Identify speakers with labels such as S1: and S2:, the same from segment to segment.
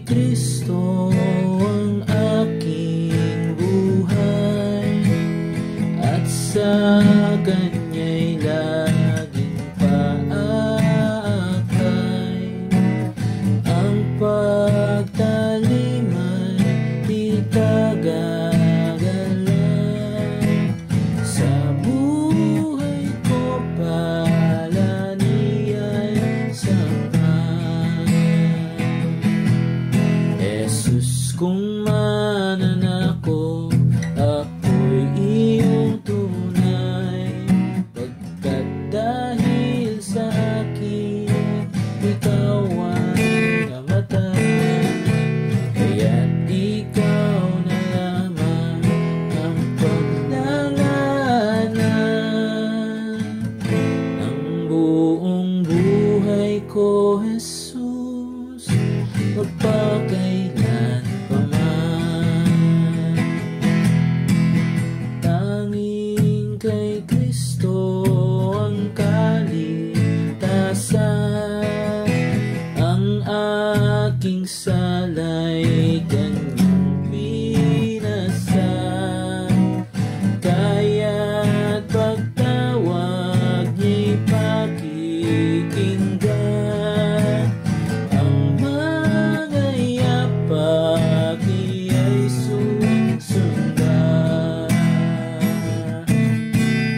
S1: Kristo ang aking buhay, at sa Kanya'y laging paakay. Ang pagtalim ay di kagagalan, sa buhay ko pala niya'y sapat. Jesus, kung mananako, ako'y iyong tunay, pagkat dahil sa akin ikaw ay namatay. Kaya't ikaw na lamang ang paglalanan ng buong buhay ko, Jesus, magpakailan pa man. Tanging kay Kristo ang kaligtasan, ang aking sala'y Kanyang binasan. Kaya't pagtawag niya'y pakikinggan, ang mga yapak niya'y susundan.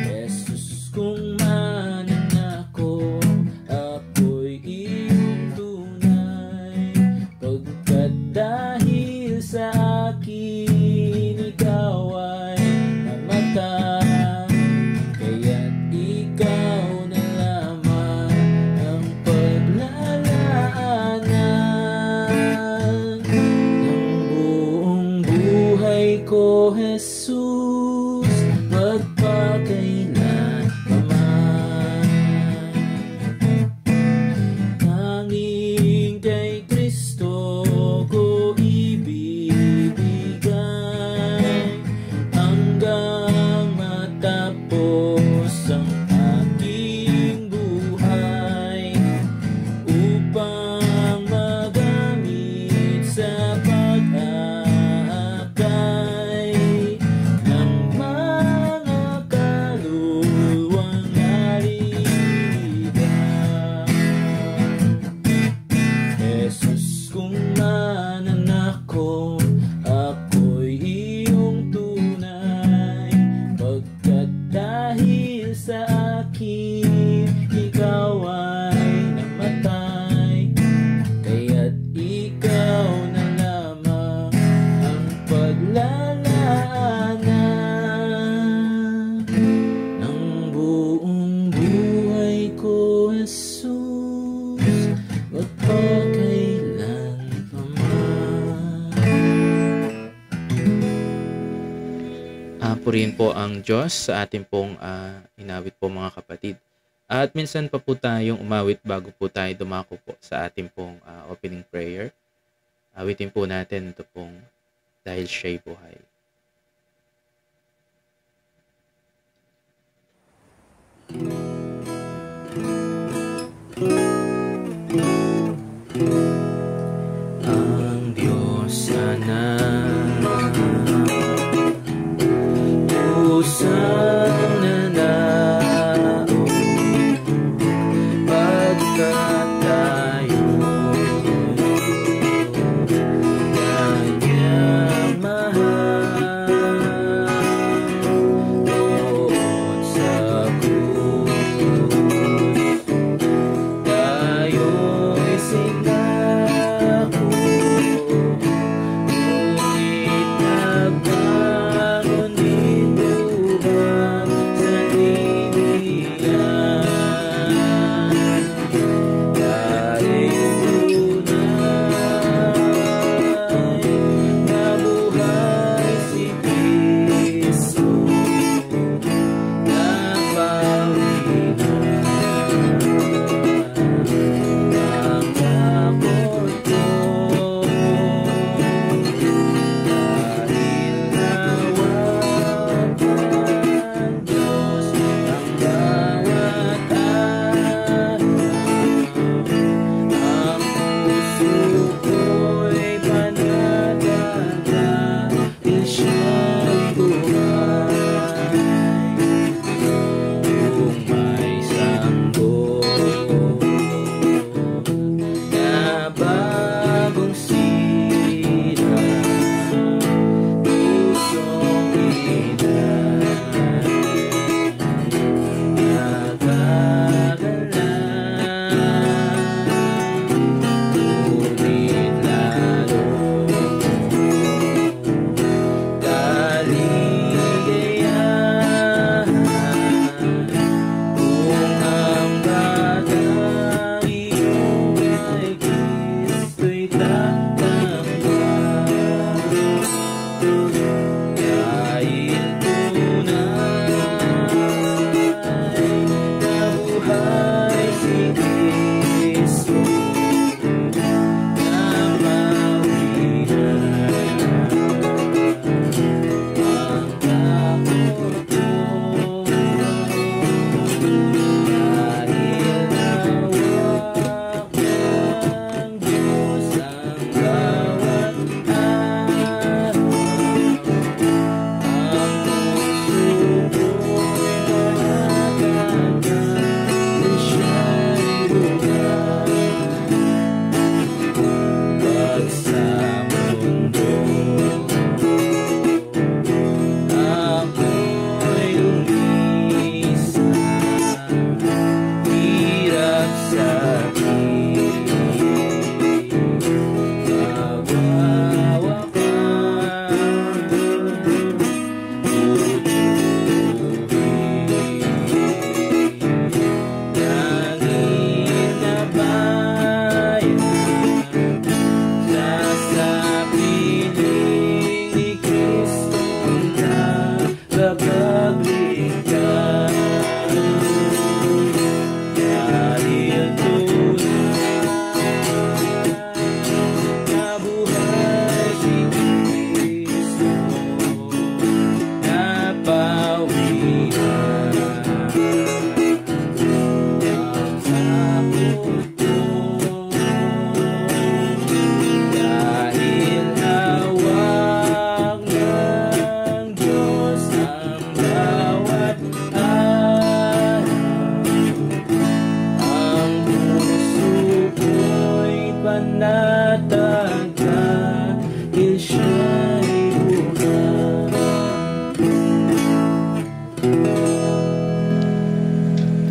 S1: Jesus, kung mananako, ako'y iyong tunay, pagkat dahil sa akin ikaw ay namatay. Kaya't ikaw na lamang ang paglalanan ng buong buhay ko, Jesus, magpakailan pa man. Tanging kay Kristo ko ibibigay, hanggang matapos ang aking buhay, upang magamit sa pag-aakay ng mga kaluluwang naririyan. Jesus, kung mananako, ako'y iyong tunay, pagkat dahil sa akin ikaw ay namatay. Kaya't ikaw na lamang ang paglalanan ng buong buhay ko, Jesus, magpakailan pa man.
S2: Purihin po ang Diyos sa ating pong inawit po, mga kapatid. At minsan pa po tayong umawit bago po tayo dumako po sa ating pong opening prayer. Awitin po natin ito pong Dahil Siya'y Buhay.
S1: Ang Diyos sana kusang nanao, pagkat tayo Kanyang mahal, doon sa krus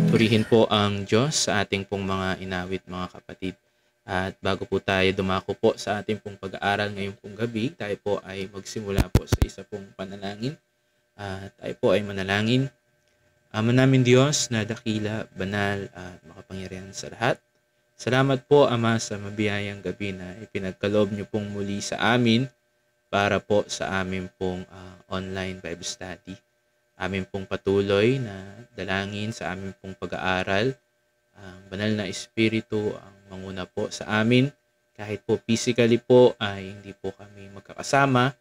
S2: Purihin po ang Diyos sa ating pong mga inawit, mga kapatid. At bago po tayo dumako po sa ating pong pag-aaral ngayong pong gabi, tayo po ay magsimula po sa isa pong panalangin. Tayo po ay manalangin. Ama namin Diyos na dakila, banal at makapangyarihan sa lahat. Salamat po Ama sa mabiyayang gabi na ipinagkaloob niyo pong muli sa amin para po sa amin pong online Bible study. Amin pong patuloy na dalangin sa amin pong pag-aaral. Ang banal na Espiritu ang manguna po sa amin. Kahit po physically po ay hindi po kami magkakasama.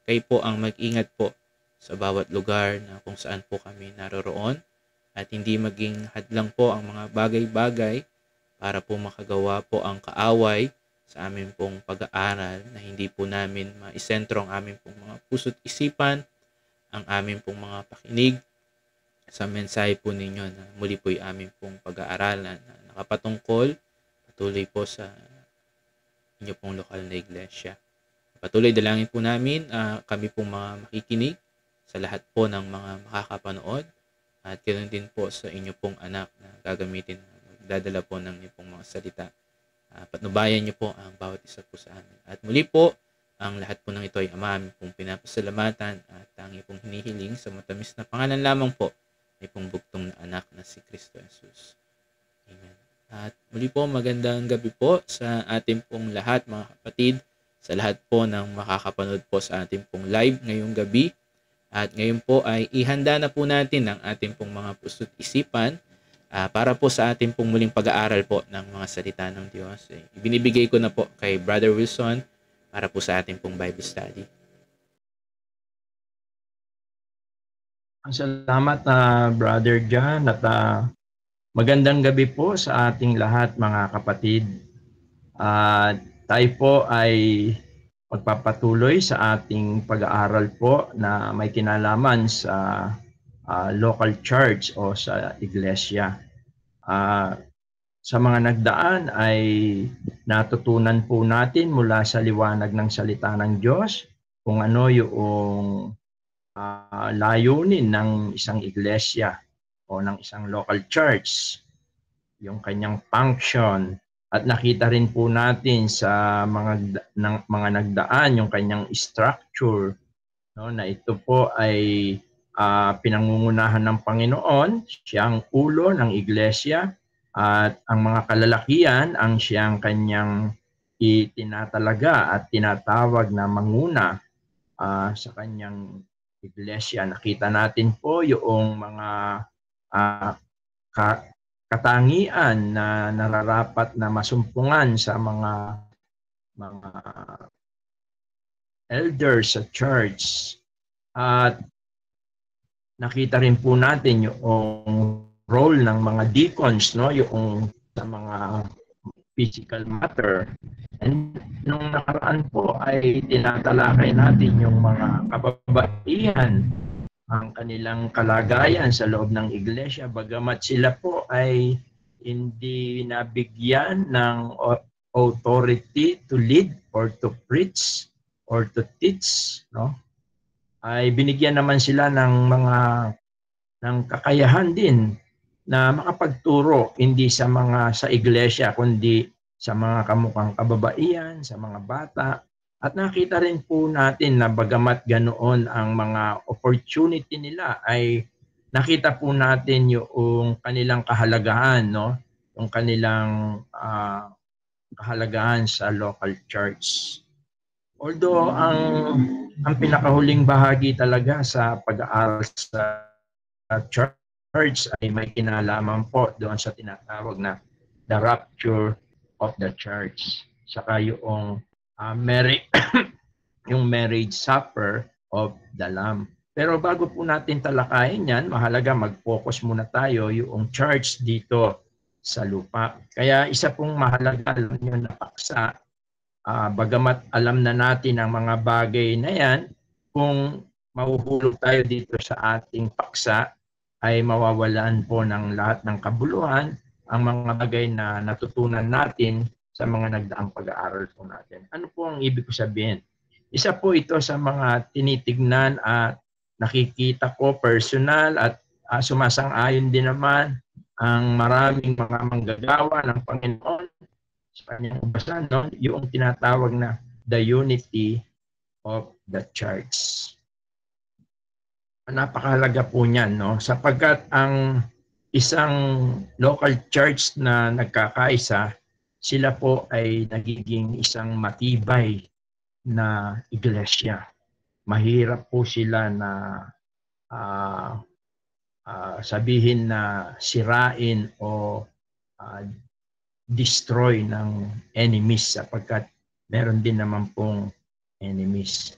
S2: Kayo po ang mag-ingat po sa bawat lugar na kung saan po kami naroroon. At hindi maging hadlang po ang mga bagay-bagay para po makagawa po ang kaaway sa amin pong pag-aaral na hindi po namin maisentro ang amin pong mga puso't isipan, ang amin pong mga pakinig sa mensahe po ninyo na muli po yung amin pong pag-aaralan na nakapatungkol patuloy po sa inyo pong lokal na iglesia. Patuloy dalangin po namin kami pong mga makikinig sa lahat po ng mga makakapanood at ganoon din po sa inyo pong anak na gagamitin, magdadala po ng inyo pong mga salita. Patnubayan niyo po ang bawat isa po sa amin. At muli po, ang lahat po ng ito ay Ama amin pong pinapasalamatan at tangi pong hinihiling sa matamis na pangalan lamang po ay pong bugtong na anak na si Kristo Jesus. Amen. At muli po magandang gabi po sa ating pong lahat mga kapatid, sa lahat po ng makakapanood po sa ating pong live ngayong gabi. At ngayon po ay ihanda na po natin ang ating pong mga puso't isipan para po sa ating pong muling pag-aaral po ng mga salita ng Diyos. Ibinibigay ko na po kay Brother Wilson para po sa ating pong Bible study.
S3: Salamat Brother John at magandang gabi po sa ating lahat mga kapatid. Tayo po ay magpapatuloy sa ating pag-aaral po na may kinalaman sa local church o sa iglesia. Sa mga nagdaan ay natutunan po natin mula sa liwanag ng salita ng Diyos kung ano yung layunin ng isang iglesia o ng isang local church, yung kanyang function. At nakita rin po natin sa mga nagdaan yung kanyang structure, no, na ito po ay pinangungunahan ng Panginoon, siyang ulo ng iglesia. At ang mga kalalakihan ang siyang kanyang itinatalaga at tinatawag na manguna sa kanyang iglesia. Nakita natin po yung mga katangian na nararapat na masumpungan sa mga elders sa church. At nakita rin po natin yung role ng mga deacons, no, yung sa mga physical matter. And nung nakaraan po ay tinatalakay natin yung mga kababaihan, ang kanilang kalagayan sa loob ng iglesia, bagamat sila po ay hindi nabigyan ng authority to lead or to preach or to teach, no? Ay binigyan naman sila ng kakayahan din na makapagturo, hindi sa iglesia kundi sa mga kamukhang kababaihan, sa mga bata. At nakita rin po natin na bagamat ganoon ang mga opportunity nila, ay nakita po natin yung kanilang kahalagahan, no? Yung kanilang kahalagahan sa local church. Although ang pinakahuling bahagi talaga sa pag-aaral sa church ay may kinalaman po doon sa tinatawag na the rapture of the church. Saka yung yung marriage supper of the Lamb. Pero bago po natin talakayin yan, mahalaga mag-focus muna tayo yung church dito sa lupa. Kaya isa pong mahalaga yun na paksa, bagamat alam na natin ang mga bagay na yan, kung mahuhulog tayo dito sa ating paksa, ay mawawalan po ng lahat ng kabuluhan ang mga bagay na natutunan natin sa mga nagdaang pag-aaral po natin. Ano po ang ibig ko sabihin? Isa po ito sa mga tinitignan at nakikita ko personal at sumasang-ayon din naman ang maraming mga manggagawa ng Panginoon sa kanyang basa, no? Yung tinatawag na the unity of the church. Napakahalaga po niyan, no? Sapagkat ang isang local church na nagkakaisa, sila po ay nagiging isang matibay na iglesia. Mahirap po sila na sabihin na sirain o destroy ng enemies, sapagkat meron din naman pong enemies.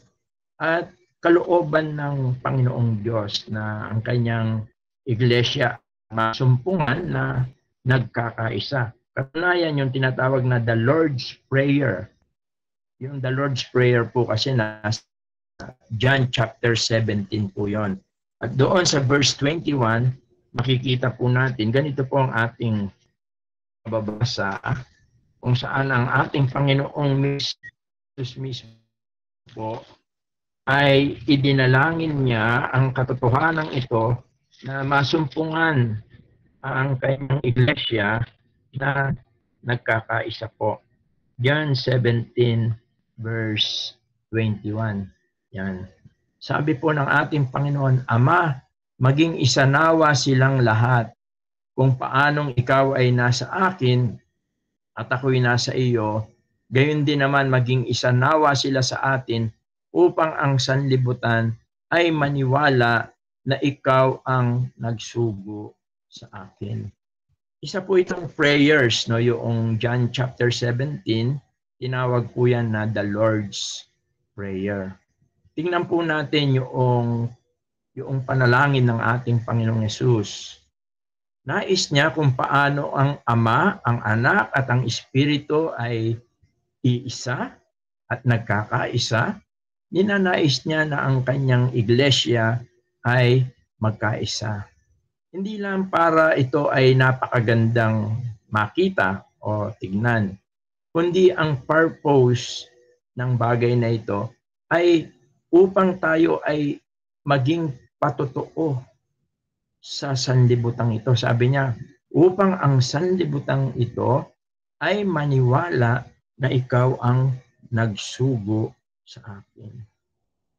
S3: At kalooban ng Panginoong Diyos na ang kanyang iglesia masumpungan na nagkakaisa. Katunayan yung tinatawag na the Lord's Prayer. Yung the Lord's Prayer po kasi nasa John chapter 17 po yon. At doon sa verse 21, makikita po natin, ganito po ang ating mababasa, kung saan ang ating Panginoong Jesus mismo po ay idinalangin niya ang katotohanan ito na masumpungan ang kanyang iglesia na nagkakaisa po. John 17 verse 21. Yan. Sabi po ng ating Panginoon, Ama, maging isa nawa silang lahat. Kung paanong ikaw ay nasa akin at ako'y nasa iyo, gayon din naman maging isa nawa sila sa atin upang ang sanlibutan ay maniwala na ikaw ang nagsugo sa akin. Isa po itong prayers, no, yung John chapter 17, tinawag po yan na the Lord's Prayer. Tingnan po natin yung panalangin ng ating Panginoong Yesus. Nais niya kung paano ang Ama, ang Anak at ang Espiritu ay iisa at nagkakaisa. Ninanais niya na ang kanyang iglesia ay magkaisa. Hindi lang para ito ay napakagandang makita o tignan, kundi ang purpose ng bagay na ito ay upang tayo ay maging patotoo sa sanlibutan ito. Sabi niya, upang ang sanlibutan ito ay maniwala na ikaw ang nagsugo sa akin.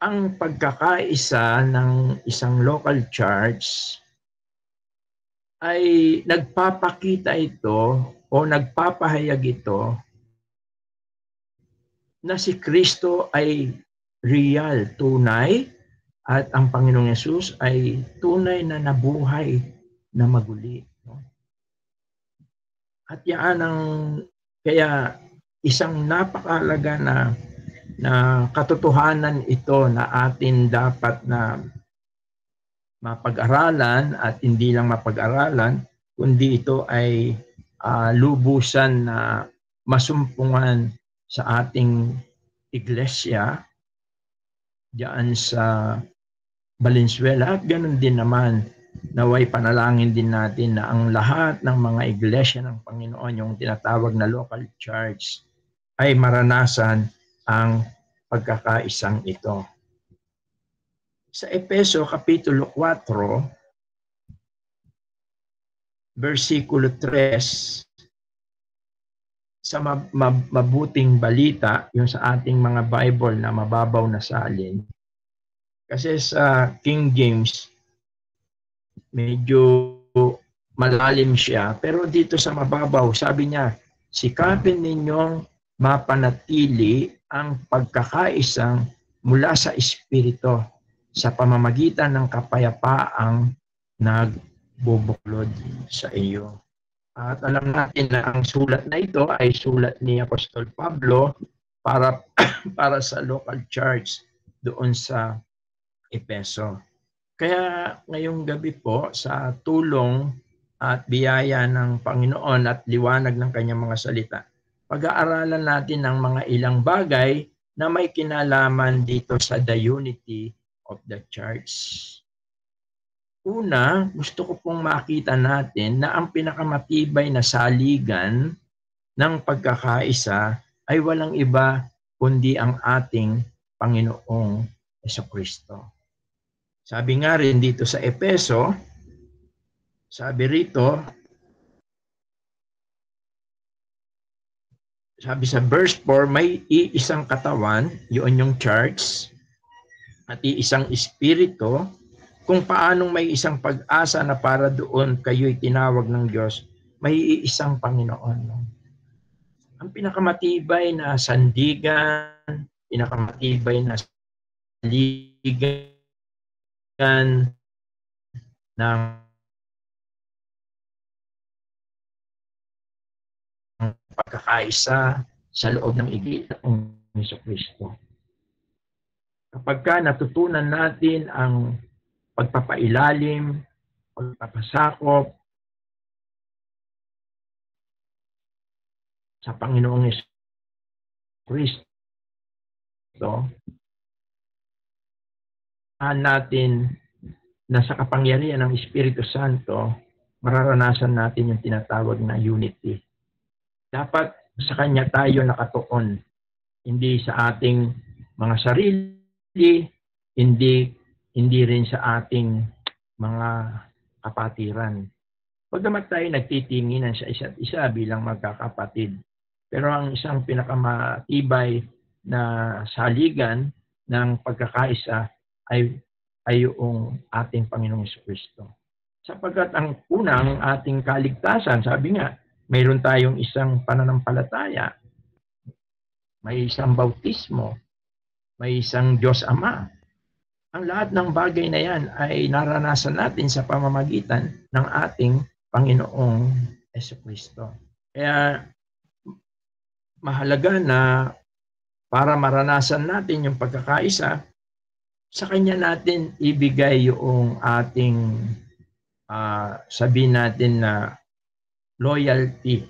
S3: Ang pagkakaisa ng isang local church ay nagpapakita ito o nagpapahayag ito na si Kristo ay real, tunay, at ang Panginoong Yesus ay tunay na nabuhay na maguli. No? At yan ang kaya isang napakahalaga na katotohanan ito na atin dapat na mapag-aralan, at hindi lang mapag-aralan, kundi ito ay lubusan na masumpungan sa ating iglesia diyan sa Valenzuela. At ganoon din naman, naway panalangin din natin na ang lahat ng mga iglesia ng Panginoon, yung tinatawag na local church, ay maranasan ang pagkakaisang ito. Sa Efeso Kapitulo 4, versikulo 3, sa mabuting balita, yung sa ating mga Bible na mababaw na salin. Kasi sa King James, medyo malalim siya. Pero dito sa mababaw, sabi niya, sikapin ninyong mapanatili ang pagkakaisang mula sa Espiritu sa pamamagitan ng kapayapaang nagbubuklod sa iyo. At alam natin na ang sulat na ito ay sulat ni Apostol Pablo para sa local church doon sa Efeso. Kaya ngayong gabi po, sa tulong at biyaya ng Panginoon at liwanag ng kanyang mga salita, pag-aaralan natin ang mga ilang bagay na may kinalaman dito sa the unity of the church. Una, gusto ko pong makita natin na ang pinakamatibay na saligan ng pagkakaisa ay walang iba kundi ang ating Panginoong Jesucristo. Sabi nga rin dito sa Efeso, sabi rito, sabi sa verse 4, may iisang katawan, yun yung church, at iisang espiritu, kung paanong may isang pag-asa na para doon kayo'y tinawag ng Diyos, may iisang Panginoon. Ang pinakamatibay na sandigan, pinakamatibay na saligan ng pagkakaisa sa loob ng Iglesia ng Jesucristo. Kapag natutunan natin ang pagpapailalim, pagpapasakop sa Panginoong Jesucristo, natin na sa kapangyarihan ng Espiritu Santo, mararanasan natin yung tinatawag na unity. Dapat sa Kanya tayo nakatuon, hindi sa ating mga sarili, hindi rin sa ating mga kapatiran. Pagdamat tayo nagtitinginan sa isa't isa bilang magkakapatid. Pero ang isang pinakamatibay na saligan ng pagkakaisa ay yung ating Panginoong Jesucristo. Sapagkat ang unang ating kaligtasan, sabi nga, mayroon tayong isang pananampalataya, may isang bautismo, may isang Diyos Ama. Ang lahat ng bagay na yan ay naranasan natin sa pamamagitan ng ating Panginoong Jesucristo. Kaya mahalaga na para maranasan natin yung pagkakaisa, sa Kanya natin ibigay yung ating sabihin natin na loyalty.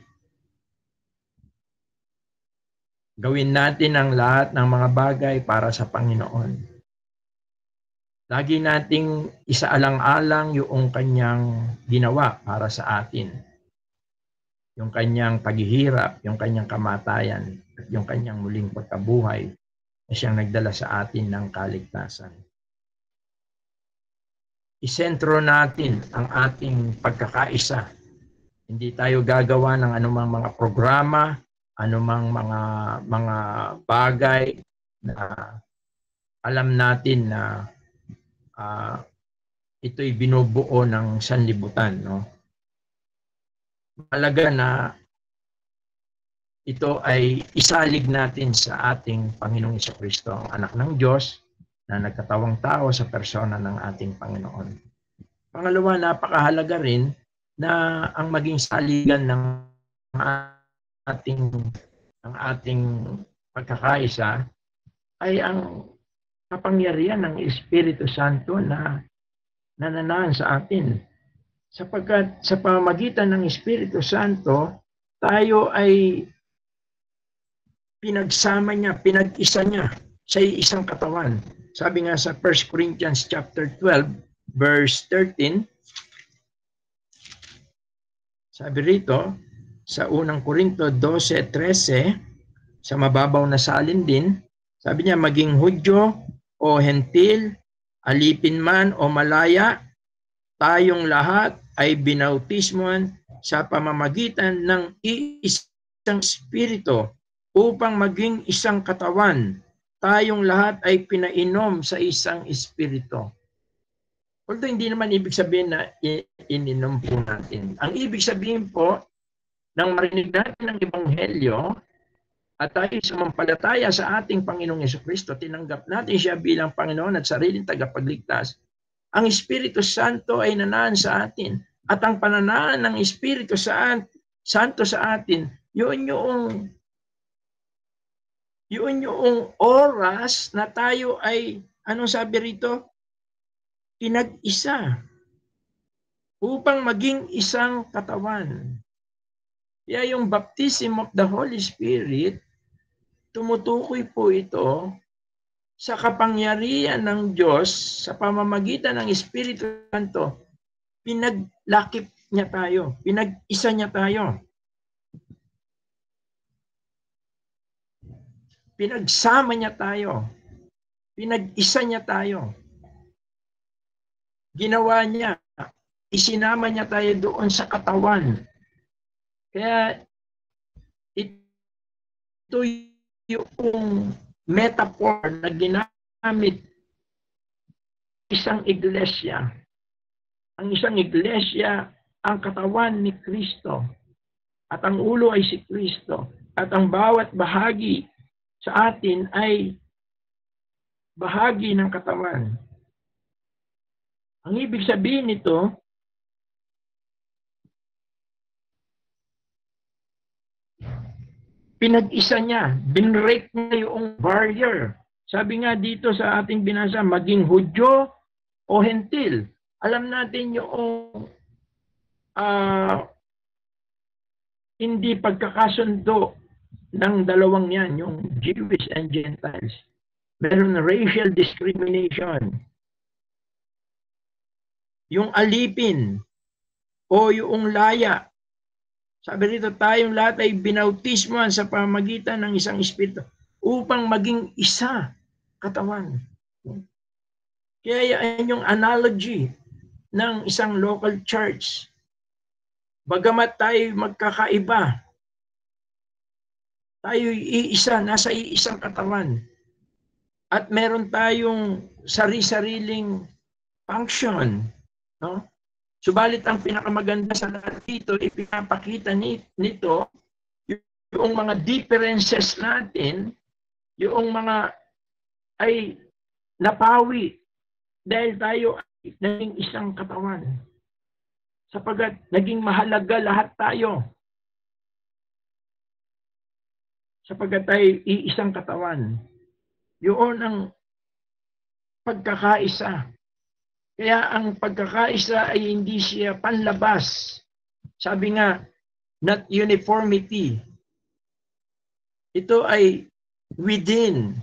S3: Gawin natin ang lahat ng mga bagay para sa Panginoon. Lagi nating isaalang-alang yung Kanyang ginawa para sa atin. Yung Kanyang paghihirap, yung Kanyang kamatayan, at yung Kanyang muling pagkabuhay na Siyang nagdala sa atin ng kaligtasan. Isentro natin ang ating pagkakaisa. Hindi tayo gagawa ng anumang mga programa, anumang mga bagay na alam natin na ito'y binubuo ng sanlibutan. No? Mahalaga na ito ay isalig natin sa ating Panginoong Jesucristo, ang anak ng Diyos na nagkatawang tao sa persona ng ating Panginoon. Pangalawa, napakahalaga rin na ang maging saligan ng ang ating pagkakaisa ay ang kapangyarihan ng Espiritu Santo na nananahan sa atin. Sapagkat sa pamamagitan ng Espiritu Santo, tayo ay pinagsama niya, pinag-isa niya sa isang katawan. Sabi nga sa 1 Corinthians chapter 12, verse 13, sabi rito, sa unang Korinto 12:13, sa mababaw na salin din, sabi niya, maging Hudyo o Hentil, alipin man o malaya, tayong lahat ay binautismuhan sa pamamagitan ng isang Espiritu upang maging isang katawan. Tayong lahat ay pinainom sa isang Espiritu. Although hindi naman ibig sabihin na ininom po natin. Ang ibig sabihin po, nang marinig natin ang Ebanghelyo at tayo sumampalataya sa ating Panginoong Jesucristo, tinanggap natin siya bilang Panginoon at sariling tagapagligtas, ang Espiritu Santo ay nanaan sa atin. At ang pananaan ng Espiritu Santo sa atin, yun yung oras na tayo ay, anong sabi rito? Pinag-isa upang maging isang katawan. Kaya yung baptism of the Holy Spirit, tumutukoy po ito sa kapangyarihan ng Diyos sa pamamagitan ng Espiritu Santo. Pinaglakip niya tayo, pinag-isa niya tayo. Pinagsama niya tayo, pinag-isa niya tayo. Ginawa niya, isinama niya tayo doon sa katawan. Kaya ito yung metaphor na ginamit isang iglesia. Ang isang iglesia, ang katawan ni Kristo. At ang ulo ay si Kristo. At ang bawat bahagi sa atin ay bahagi ng katawan. Ang ibig sabihin nito, pinag-isa niya, binrek niya yung barrier. Sabi nga dito sa ating binasa, maging Hudyo o Hentil. Alam natin yung hindi pagkakasundo ng dalawang yan, yung Jewish and Gentiles. Meron racial discrimination. Yung alipin o yung laya. Sabi rito, tayong lahat ay binautismuhan sa pamamagitan ng isang Espiritu upang maging isa katawan. Kaya yan yung analogy ng isang local church. Bagamat tayo magkakaiba, tayo iisa, nasa iisang katawan. At meron tayong sari-sariling function. No? Subalit ang pinakamaganda sa lahat dito, ipinapakita nito yung mga differences natin, yung mga ay napawi dahil tayo ay naging isang katawan. Sapagat naging mahalaga lahat tayo. Sapagat tayo iisang katawan. Yun ang pagkakaisa. Kaya ang pagkakaisa ay hindi siya panlabas. Sabi nga, not uniformity. Ito ay within.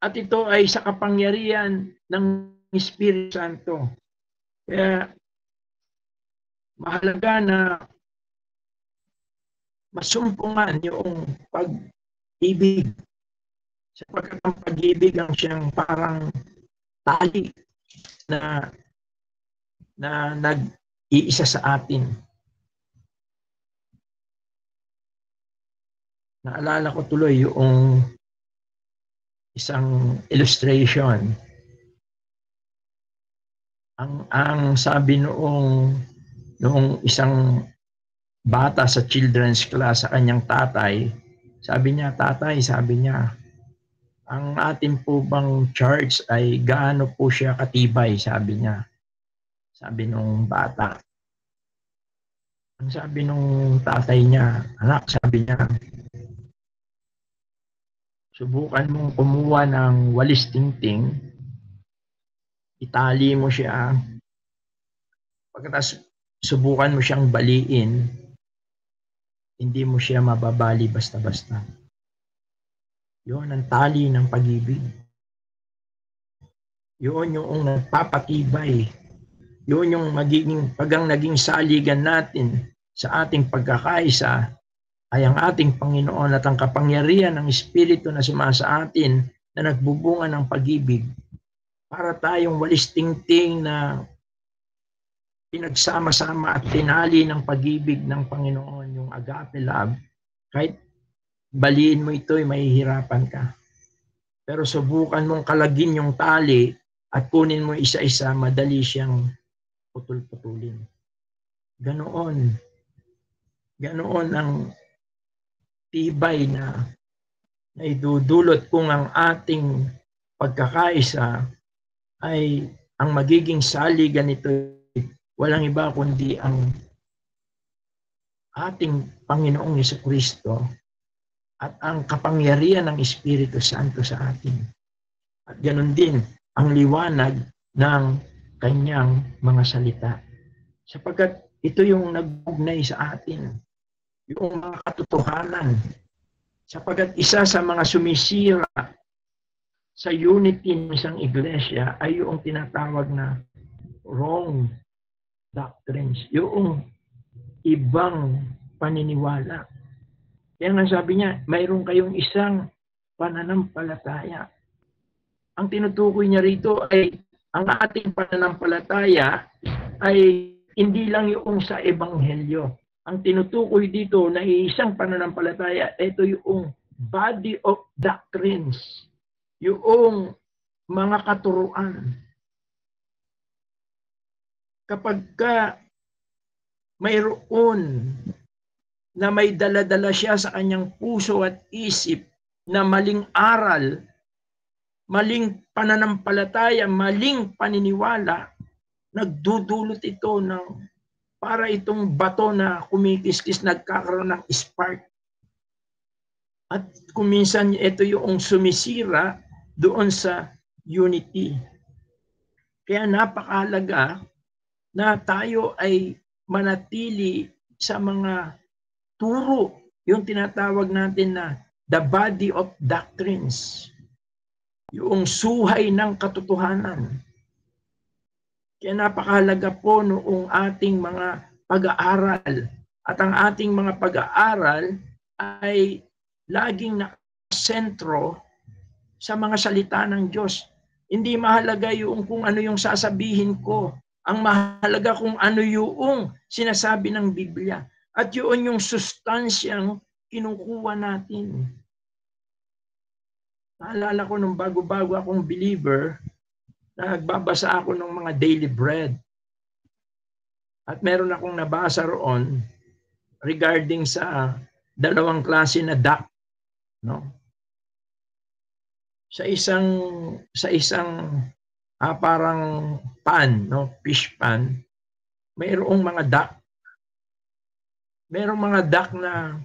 S3: At ito ay sa kapangyarihan ng Espiritu Santo. Kaya mahalaga na masumpungan yung pag-ibig. Sapagkat ang pag-ibig ang siyang parang tali na nag-iisa sa atin. Naalala ko tuloy yung isang illustration. Ang sabi noong isang bata sa children's class sa kanyang tatay, sabi niya, tatay, sabi niya, ang ating po bang church ay gaano po siya katibay, sabi niya. Sabi nung bata. Ang sabi nung tatay niya, anak, sabi niya, subukan mong kumuha ng walis tingting, itali mo siya, pagkatapos subukan mo siyang baliin, hindi mo siya mababali basta-basta. Yun ang tali ng pag-ibig. Yun yung nagpapatibay. Yun yung pagang naging saligan natin sa ating pagkakaisa ay ang ating Panginoon at ang kapangyarihan ng Espiritu na sumasa atin na nagbubunga ng pag-ibig para tayong walis tingting na pinagsama-sama at tinali ng pag-ibig ng Panginoon, yung agape love. Kahit baliin mo ito, mahihirapan ka. Pero subukan mong kalagin yung tali at kunin mo isa-isa, madali siyang putol-putulin. Ganoon ang tibay na idudulot kung ang ating pagkakaisa ay ang magiging saligan nito walang iba kundi ang ating Panginoong Jesucristo at ang kapangyarihan ng Espiritu Santo sa atin. At ganoon din ang liwanag ng kanyang mga salita. Sapagkat ito yung nag-ugnay sa atin. Yung mga katotohanan. Sapagkat isa sa mga sumisira sa unity ng isang iglesia ay yung tinatawag na wrong doctrines. Yung ibang paniniwala. Kaya nga sabi niya, mayroon kayong isang pananampalataya. Ang tinutukoy niya rito ay ang ating pananampalataya ay hindi lang yung sa ebanghelyo. Ang tinutukoy dito na isang pananampalataya, ito yung body of doctrines, yung mga katuruan. Kapag ka mayroon na may dala-dala siya sa kanyang puso at isip na maling aral, maling pananampalataya, maling paniniwala, nagdudulot ito ng para itong bato na kumikiskis, nagkakaroon ng spark. At kuminsan ito yung sumisira doon sa unity. Kaya napakahalaga na tayo ay manatili sa mga turo, yung tinatawag natin na the body of doctrines, yung suhay ng katotohanan. Kaya napakahalaga po noong ating mga pag-aaral. At ang ating mga pag-aaral ay laging nakasentro sa mga salita ng Diyos. Hindi mahalaga yung kung ano yung sasabihin ko. Ang mahalaga kung ano yung sinasabi ng Biblia. At yun yung sustansyang kinukuha natin. Naalala ko nung bago-bago akong believer, nagbabasa ako ng mga daily bread. At meron akong nabasa roon regarding sa dalawang klase na duck, no? Sa isang parang pan, no, fish pan, mayroong mga duck. Merong mga duck na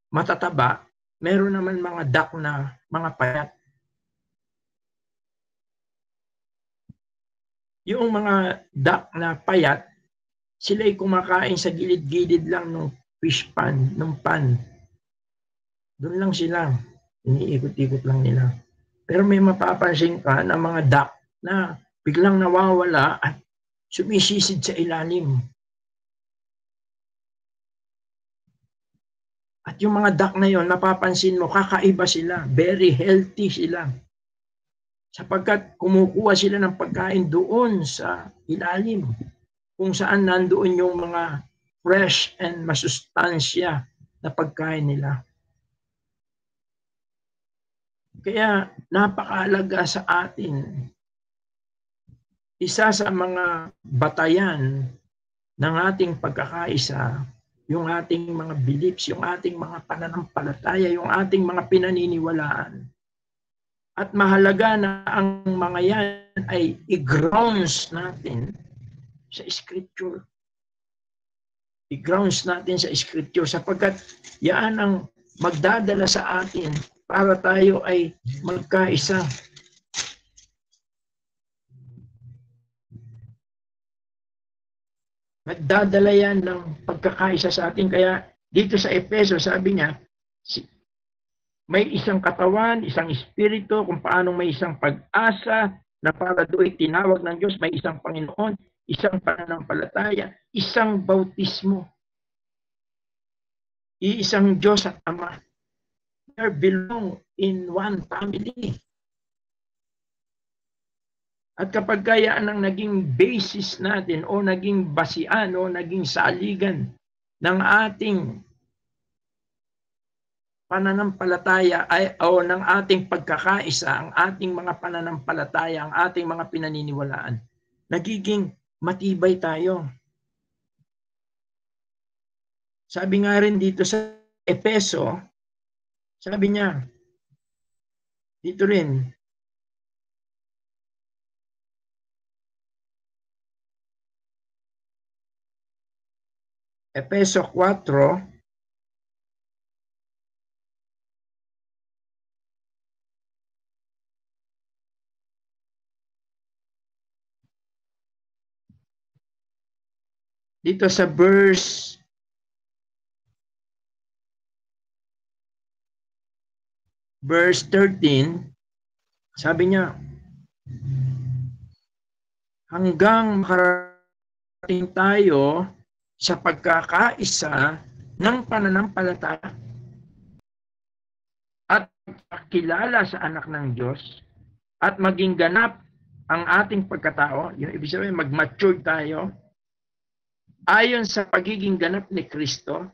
S3: matataba, meron naman mga duck na mga payat. Yung mga duck na payat, sila'y kumakain sa gilid-gilid lang ng fish pan, ng pan. Doon lang sila, iniikot-ikot lang nila. Pero may mapapansin ka na mga duck na biglang nawawala at sumisisid sa ilalim. At yung mga duck na yon, napapansin mo, kakaiba sila, very healthy sila. Sapagkat kumukuha sila ng pagkain doon sa ilalim, kung saan nandoon yung mga fresh and masustansya na pagkain nila. Kaya napakahalaga sa atin, isa sa mga batayan ng ating pagkakaisa, yung ating mga beliefs, yung ating mga pananampalataya, yung ating mga pinaniniwalaan. At mahalaga na ang mga yan ay i-grounds natin sa Scripture. I-grounds natin sa Scripture sapagkat yan ang magdadala sa atin para tayo ay magkaisa. Magdadala yan ng pagkakaisa sa atin. Kaya dito sa Efeso, sabi niya, may isang katawan, isang espiritu, kung paano may isang pag-asa na para do'y tinawag ng Diyos, may isang Panginoon, isang pananampalataya, isang bautismo. Iisang Diyos at Ama. We belong in one family. At kapag kaya ang naging basis natin o naging basian o naging saligan ng ating pananampalataya o ng ating pagkakaisa, ang ating mga pananampalataya, ang ating mga pinaniniwalaan, nagiging matibay tayo. Sabi nga rin dito sa Efeso, sabi niya, dito rin, Efeso 4, dito sa verse 13, sabi niya, hanggang makarating tayo sa pagkakaisa ng pananampalataya at pagkilala sa anak ng Diyos at maging ganap ang ating pagkatao, yung ibig sabihin mag-mature tayo ayon sa pagiging ganap ni Kristo,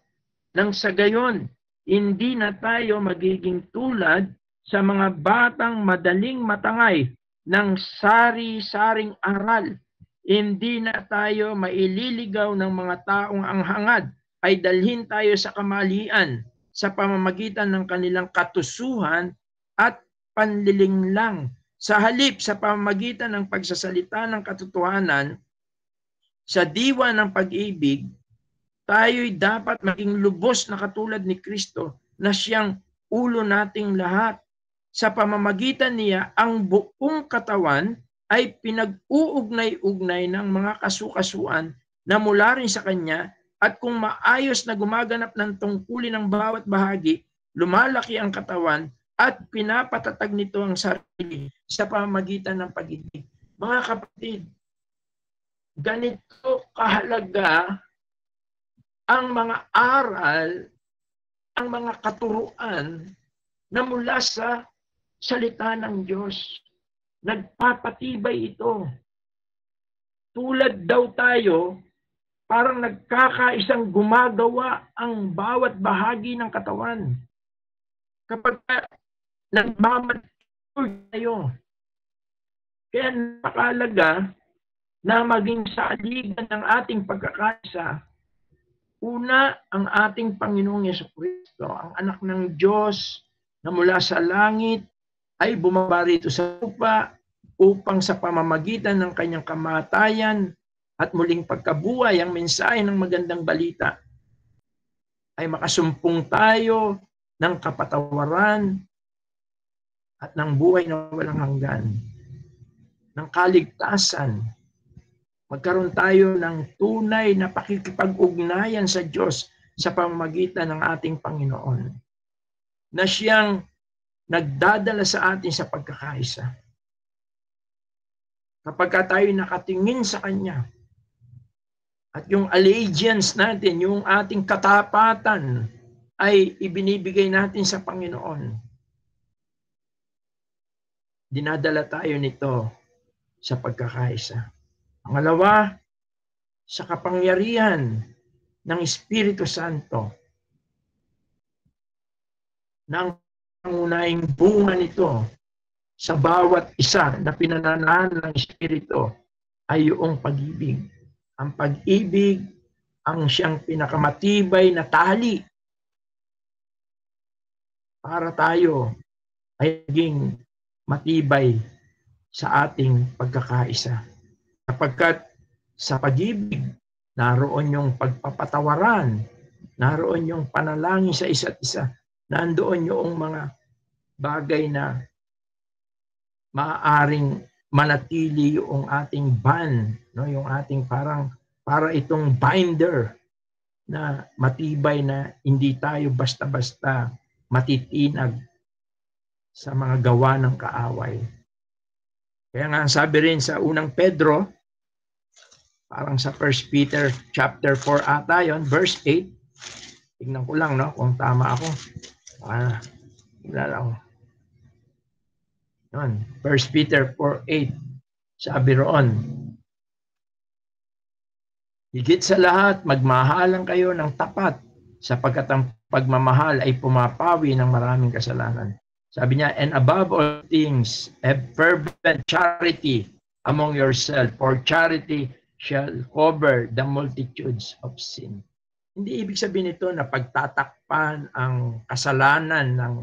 S3: nang sa gayon hindi na tayo magiging tulad sa mga batang madaling matangay ng sari-saring aral. Hindi na tayo maililigaw ng mga taong ang hangad ay dalhin tayo sa kamalian sa pamamagitan ng kanilang katusuhan at panlilinglang. Sa halip, sa pamamagitan ng pagsasalita ng katotohanan, sa diwa ng pag-ibig, tayo'y dapat maging lubos na katulad ni Kristo na siyang ulo nating lahat. Sa pamamagitan niya, ang buong katawan ay pinag-uugnay-ugnay ng mga kasukasuan na mula rin sa Kanya, at kung maayos na gumaganap ng tungkulin ng bawat bahagi, lumalaki ang katawan at pinapatatag nito ang sarili sa pamamagitan ng pag-ibig. Mga kapatid, ganito kahalaga ang mga aral, ang mga katuruan na mula sa salita ng Diyos. Nagpapatibay ito. Tulad daw tayo, parang nagkakaisang gumagawa ang bawat bahagi ng katawan. Kapag nagmamature tayo, kaya napakalaga na maging saligan ng ating pagkakaisa. Una, ang ating Panginoong Jesucristo, ang anak ng Diyos na mula sa langit ay bumaba rito sa lupa upang sa pamamagitan ng kanyang kamatayan at muling pagkabuhay, ang mensahe ng magandang balita, ay makasumpong tayo ng kapatawaran at ng buhay na walang hanggan, ng kaligtasan. Magkaroon tayo ng tunay na pakikipag-ugnayan sa Diyos sa pamamagitan ng ating Panginoon, na siyang nagdadala sa atin sa pagkakaisa. Kapag tayo nakatingin sa Kanya, at yung allegiance natin, yung ating katapatan, ay ibinibigay natin sa Panginoon, dinadala tayo nito sa pagkakaisa. Pangalawa, sa kapangyarihan ng Espiritu Santo, ng pangunahing bunga nito sa bawat isa na pinananahan ng Espiritu ay yung pag-ibig. Ang pag-ibig ang siyang pinakamatibay na tali para tayo ay maging matibay sa ating pagkakaisa. Sapagkat sa pag-ibig naroon yung pagpapatawaran, naroon yung panalangin sa isa't isa, nandoon yung mga bagay na maaaring manatili yung ating bond, no? Yung ating para itong binder na matibay na hindi tayo basta-basta matitinag sa mga gawa ng kaaway. Kaya nga ang sabi rin sa unang Pedro, parang sa 1 Peter chapter 4 ata yun, verse 8. Tignan ko lang, no, kung tama ako. Tignan ako. Yun, 1 Peter 4:8. Sabi roon, higit sa lahat, magmahalan kayo ng tapat sapagkat ang pagmamahal ay pumapawi ng maraming kasalanan. Sabi niya, and above all things, have fervent charity among yourselves, for charity shall cover the multitudes of sin. Hindi ibig sabihin ito na pagtatakpan ang kasalanan ng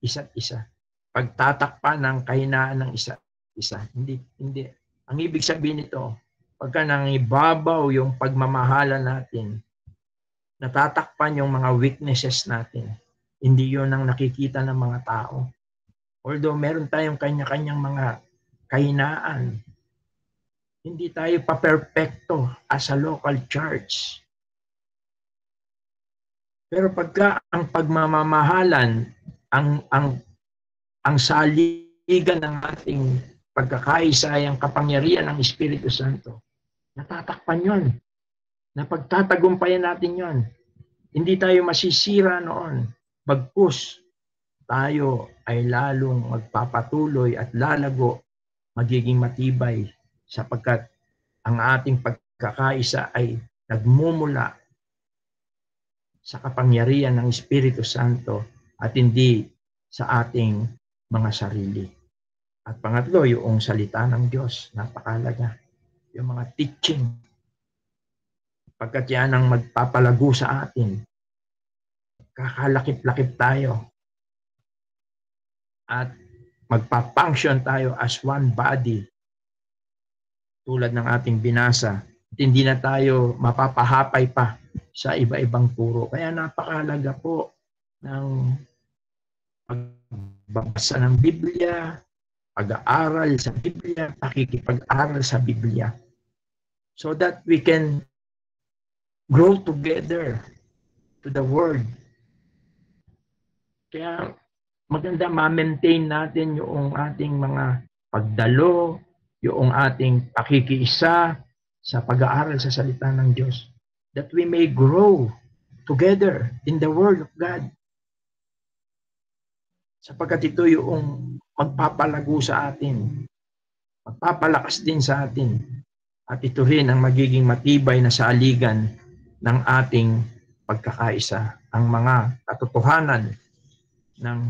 S3: isa't isa. Pagtatakpan ng kahinaan ng isa't isa. Hindi. Ang ibig sabihin nito, pagka nangibabaw yung pagmamahala natin, natatakpan yung mga weaknesses natin. Hindi yun ang nakikita ng mga tao. Although meron tayong kanya-kanyang mga kahinaan, hindi tayo pa-perfecto as a local church. Pero pagka ang pagmamahalan, ang saligan ng ating pagkakaisa, ang kapangyarihan ng Espiritu Santo, natatakpan yun. Napagtatagumpayan natin yun. Hindi tayo masisira noon. Bagkus, tayo ay lalong magpapatuloy at lalago, magiging matibay sapagkat ang ating pagkakaisa ay nagmumula sa kapangyarihan ng Espiritu Santo at hindi sa ating mga sarili. At pangatlo, yung salita ng Diyos, napakalaga. Yung mga teaching. Pagkat yan ang magpapalago sa atin. Kakalakip-lakip tayo. At magpa-function tayo as one body. Tulad ng ating binasa. At hindi na tayo mapapahapay pa sa iba-ibang turo. Kaya napakalaga po ng pagbabasa ng Biblia, pag-aaral sa Biblia, pakikipag-aral sa Biblia. So that we can grow together to the Word. Kaya maganda ma-maintain natin yung ating mga pagdalo, yung ating pakikiisa sa pag-aaral sa salita ng Diyos. That we may grow together in the Word of God. Sapagkat ito yung magpapalago sa atin, magpapalakas din sa atin. At ito rin ang magiging matibay na saligan ng ating pagkakaisa. Ang mga katotohanan ng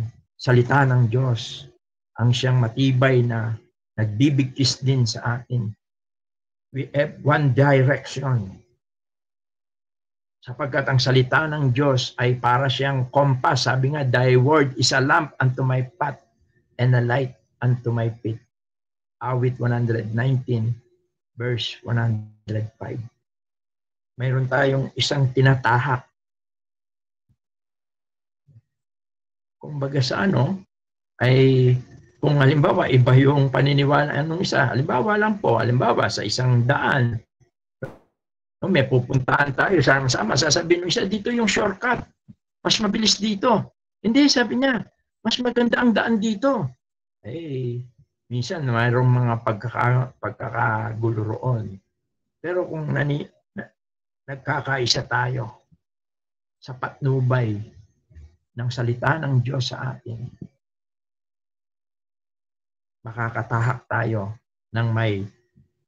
S3: salita ng Diyos, ang siyang matibay na nagbibigkis din sa atin. We have one direction. Sapagkat ang salita ng Diyos ay para siyang kompas. Sabi nga, thy word is a lamp unto my path and a light unto my feet. Awit 119, verse 105. Mayroon tayong isang tinatahak. Kumbaga sa ay kung halimbawa iba yung paniniwala ng isa. Halimbawa lang po, sa isang daan, may pupuntahan tayo, sama-sama, sasabihin ng isa, dito yung shortcut. Mas mabilis dito. Hindi, sabi niya, mas maganda ang daan dito. Minsan, mayroong mga pagkakagulo roon. Pero kung nagkakaisa tayo sa patnubay ng salita ng Diyos sa atin, makakatahak tayo ng may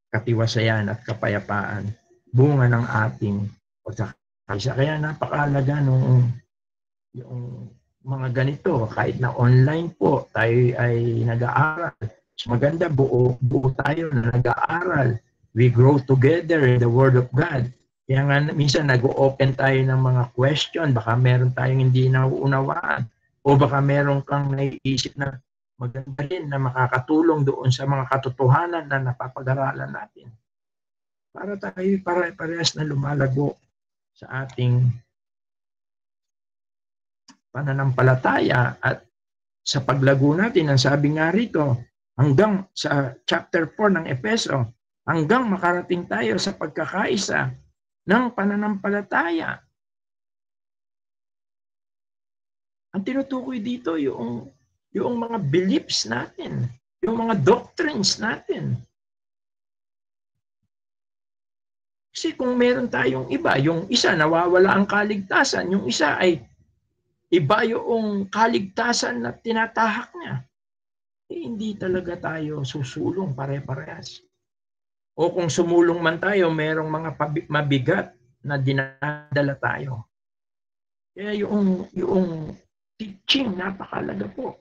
S3: katiwasayan at kapayapaan, bunga ng ating pagkakaisa. Kaya napakahalaga yung mga ganito, kahit na online po, tayo ay nag-aaral. Mas maganda, buo tayo na nag-aaral. We grow together in the Word of God. Kaya nga, minsan nag-open tayo ng mga question, baka meron tayong hindi nauunawaan, o baka meron kang naiisip na maganda rin na makakatulong doon sa mga katotohanan na napapag-aralan natin. para tayo pare-parehas na lumalago sa ating pananampalataya at sa paglago natin. Ang sabi nga rito, hanggang sa chapter 4 ng Efeso, hanggang makarating tayo sa pagkakaisa ng pananampalataya. Ang tinutukoy dito yung mga beliefs natin, yung mga doctrines natin. Kasi kung meron tayong iba, yung isa nawawala ang kaligtasan, yung isa ay iba yung kaligtasan na tinatahak niya, hindi talaga tayo susulong pare-parehas. O kung sumulong man tayo, merong mga mabigat na dinadala tayo. Kaya yung teaching, napakalaga po.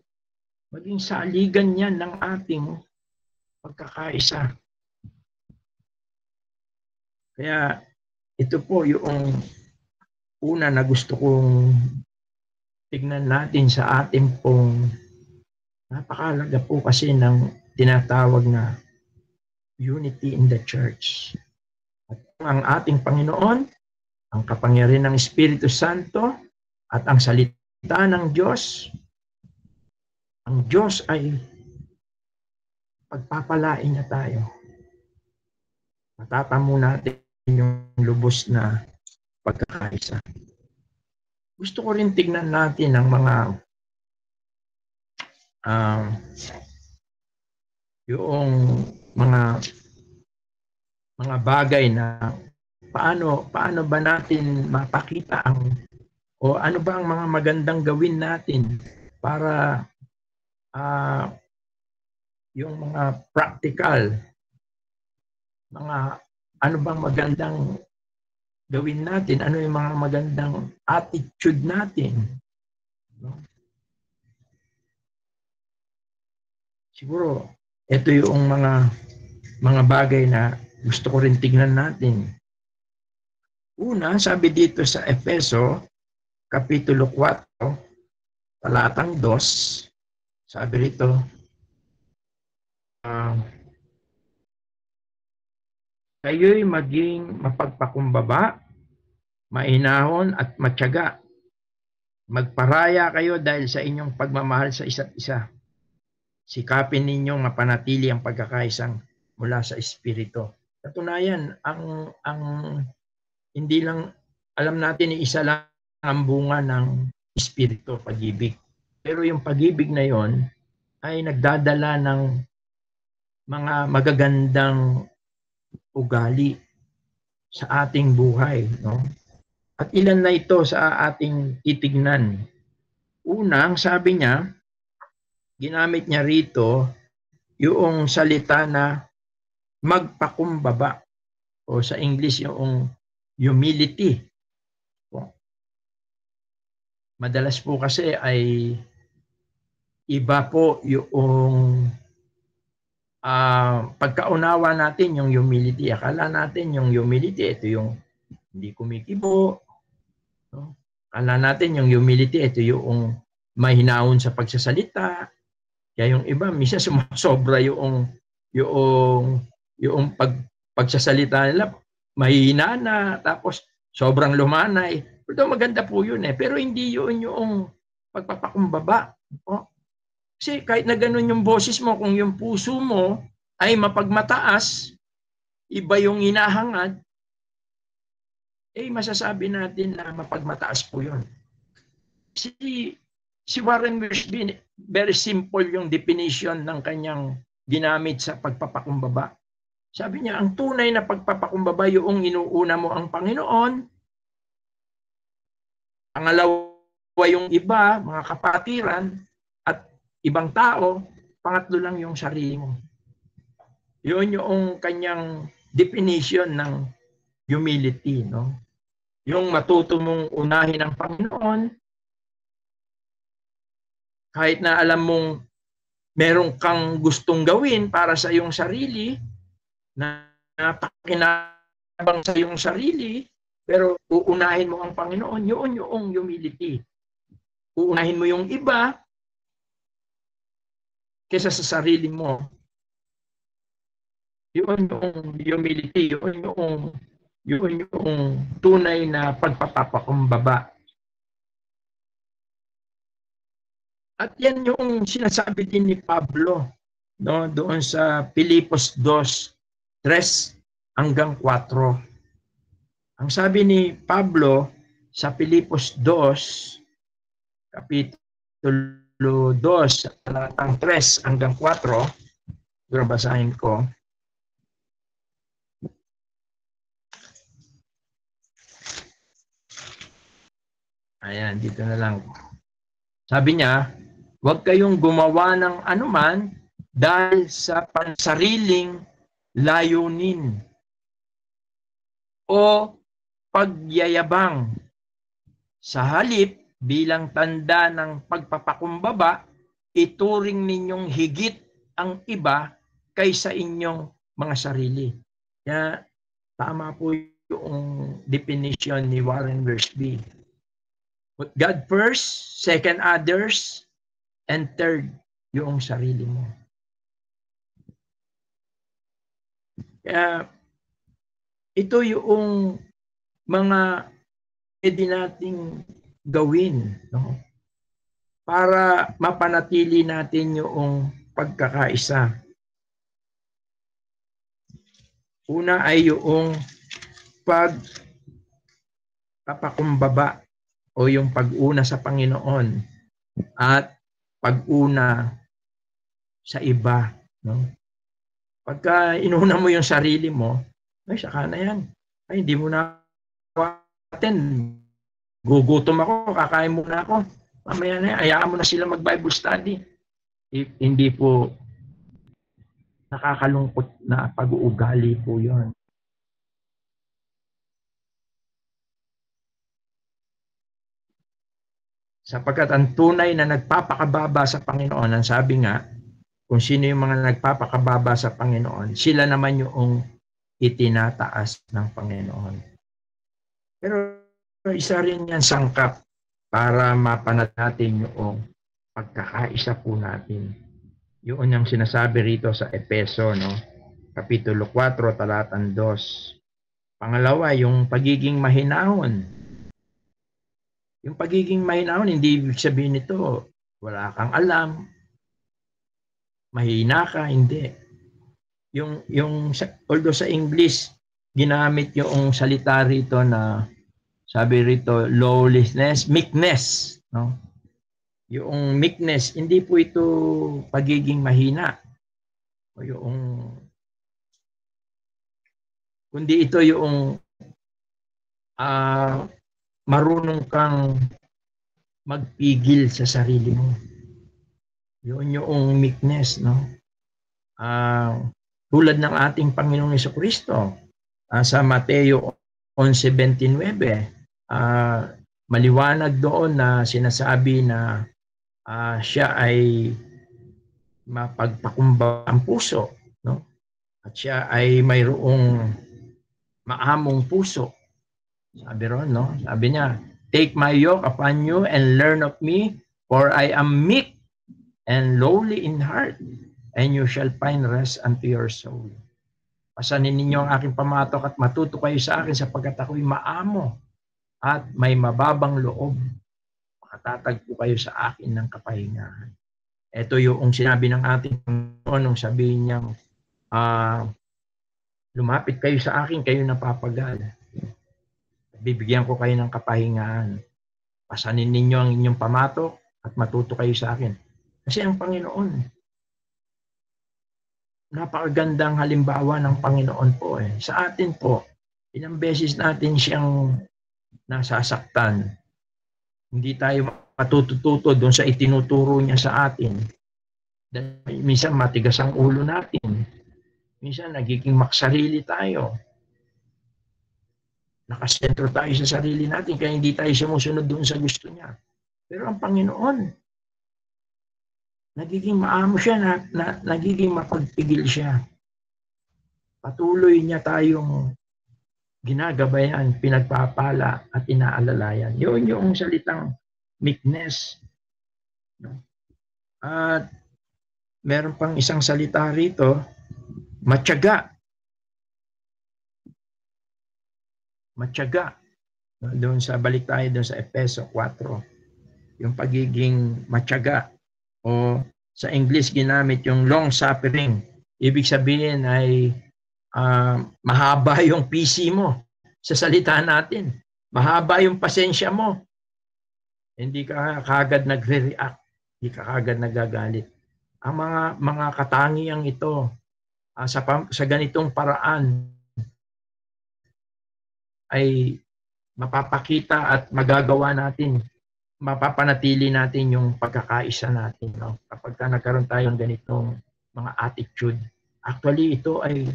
S3: Maging saligan yan ng ating pagkakaisa. Kaya ito po yung una na gusto kong tignan natin sa ating pong napakalaga po kasi ng tinatawag na unity in the church. At ang ating Panginoon, ang kapangyarihan ng Espiritu Santo at ang salita ng Diyos, ang Diyos ay pagpapalain niya tayo. Matatamo natin yung lubos na pagkakaisa. Gusto ko rin tignan natin ang mga yung mga bagay na paano ba natin mapakita o ano ba ang mga magandang gawin natin para yung mga practical, mga ano bang magandang gawin natin, ano yung mga magandang attitude natin. No? Siguro, ito yung mga bagay na gusto ko rin tignan natin. Una, sabi dito sa Efeso, Kapitulo 4, talatang 2, sabi rito, kayo'y maging mapagpakumbaba, mainahon at matyaga. Magparaya kayo dahil sa inyong pagmamahal sa isa't isa. Sikapin ninyong mapanatili ang pagkakaisang mula sa Espiritu. Katunayan, ang hindi lang, alam natin isa lang ang bunga ng Espiritu, pag-ibig. Pero yung pag-ibig na yon ay nagdadala ng mga magagandang ugali sa ating buhay, no? At ilan na ito sa ating titignan. Unang, sabi niya, ginamit niya rito yung salita na magpakumbaba o sa English yung humility. Madalas po kasi ay iba po yung pagkaunawa natin yung humility. Akala natin yung humility, ito yung hindi kumikibo. No? Akala natin yung humility, ito yung mahinahon sa pagsasalita. Kaya yung iba, minsan sumasobra yung pagsasalita nila, mahina na, tapos sobrang lumanay. Pero maganda po yun pero hindi yun yung pagpapakumbaba. No? Kasi kahit na ganun yung boses mo, kung yung puso mo ay mapagmataas, iba yung hinahangad, masasabi natin na mapagmataas po yun. Si Warren Wiersbe, very simple yung definition ng kanyang ginamit sa pagpapakumbaba. Sabi niya, ang tunay na pagpapakumbaba yung inuuna mo ang Panginoon, pangalawa yung iba, mga kapatiran, ibang tao, pangatlo lang yung sarili mo. Yun yung kanyang definition ng humility, no? Yung matuto mong unahin ang Panginoon, kahit na alam mong meron kang gustong gawin para sa iyong sarili, na napakinabang sa iyong sarili, pero uunahin mo ang Panginoon, yun yung humility. Uunahin mo yung iba, kaysa sa sarili mo. Yun yung humility, yun yung tunay na pagpapakumbaba. At yan yung sinasabi din ni Pablo, no, doon sa Filipos 2:3-4. Ang sabi ni Pablo sa Filipos 2, Kapitulo 2, talatang 3-4, basahin ko. Ayan, dito na lang. Sabi niya, huwag kayong gumawa ng anuman dahil sa pansariling layunin o pagyayabang. Sa halip, bilang tanda ng pagpapakumbaba, ituring ninyong higit ang iba kaysa inyong mga sarili. Kaya tama po yung definition ni Warren Wiersbe. Put God first, second others, and third, yung sarili mo. Kaya ito yung mga pwede nating gawin, no? Para mapanatili natin yung pagkakaisa. Una ay yung pagpapakumbaba o yung pag-una sa Panginoon at pag-una sa iba, no? Pagka inuna mo yung sarili mo, ay saka na yan. Ay hindi mo na attend. Gugutom ako, kakain muna ako. Mamaya na yan, hayaan mo na sila mag-Bible study. Hindi po nakakalungkot na pag-uugali po yun. Sapagkat ang tunay na nagpapakababa sa Panginoon, ang sabi nga, kung sino yung mga nagpapakababa sa Panginoon, sila naman yung itinataas ng Panginoon. Pero isa rin yan sangkap para mapanatili yung pagkakaisa po natin. Yun yung sinasabi rito sa Efeso, no? Kapitulo 4, talatang 2. Pangalawa, yung pagiging mahinahon. Yung pagiging mahinahon, hindi ibig sabihin nito, wala kang alam, mahina ka, hindi. Although sa English, ginamit yung salita rito na, sabi rito, lowliness, meekness, no? Yung meekness, hindi po ito pagiging mahina. O kundi ito yung marunong kang magpigil sa sarili mo. Yun yung meekness, no? Tulad ng ating Panginoong Jesucristo, sa Mateo 11:29, maliwanag doon na sinasabi na siya ay mapagpakumbaba ang puso, no? At siya ay mayroong maamong puso. Sabi ron, no? Sabi niya, take my yoke upon you and learn of me, for I am meek and lowly in heart, and you shall find rest unto your soul. Pasanin ninyo ang aking pamatok at matuto kayo sa akin sapagkat ako'y maamo at may mababang loob. Makatatagpo kayo sa akin ng kapahingahan. Ito yung sinabi ng ating Panginoon nung sabihin niyang, lumapit kayo sa akin, kayo napapagal. Bibigyan ko kayo ng kapahingahan. Pasanin ninyo ang inyong pamatok at matuto kayo sa akin. Kasi ang Panginoon, napakagandang halimbawa ng Panginoon po. Sa atin po, ilang beses natin siyang nasasaktan. Hindi tayo matututo doon sa itinuturo niya sa atin. Dahil minsan matigas ang ulo natin. Minsan nagiging maksarili tayo. Nakasentro tayo sa sarili natin kaya hindi tayo sumusunod doon sa gusto niya. Pero ang Panginoon, nagiging maamo siya, nagiging mapagpigil siya. Patuloy niya tayong ginagabayan, pinagpapala at inaalalayan. Yun yung salitang meekness. At meron pang isang salita rito, matyaga matyaga. Doon sa balik tayo doon sa Efeso 4. Yung pagiging matyaga o sa English ginamit yung long suffering. Ibig sabihin ay mahaba yung PC mo sa salita natin. Mahaba yung pasensya mo. Hindi ka kagad nagre-react. Hindi ka kagad nagagalit. Ang mga katangiang ito sa ganitong paraan ay mapapakita at magagawa natin, mapapanatili natin yung pagkakaisa natin. No? Kapag nagkaroon tayo ng ganitong mga attitude, actually ito ay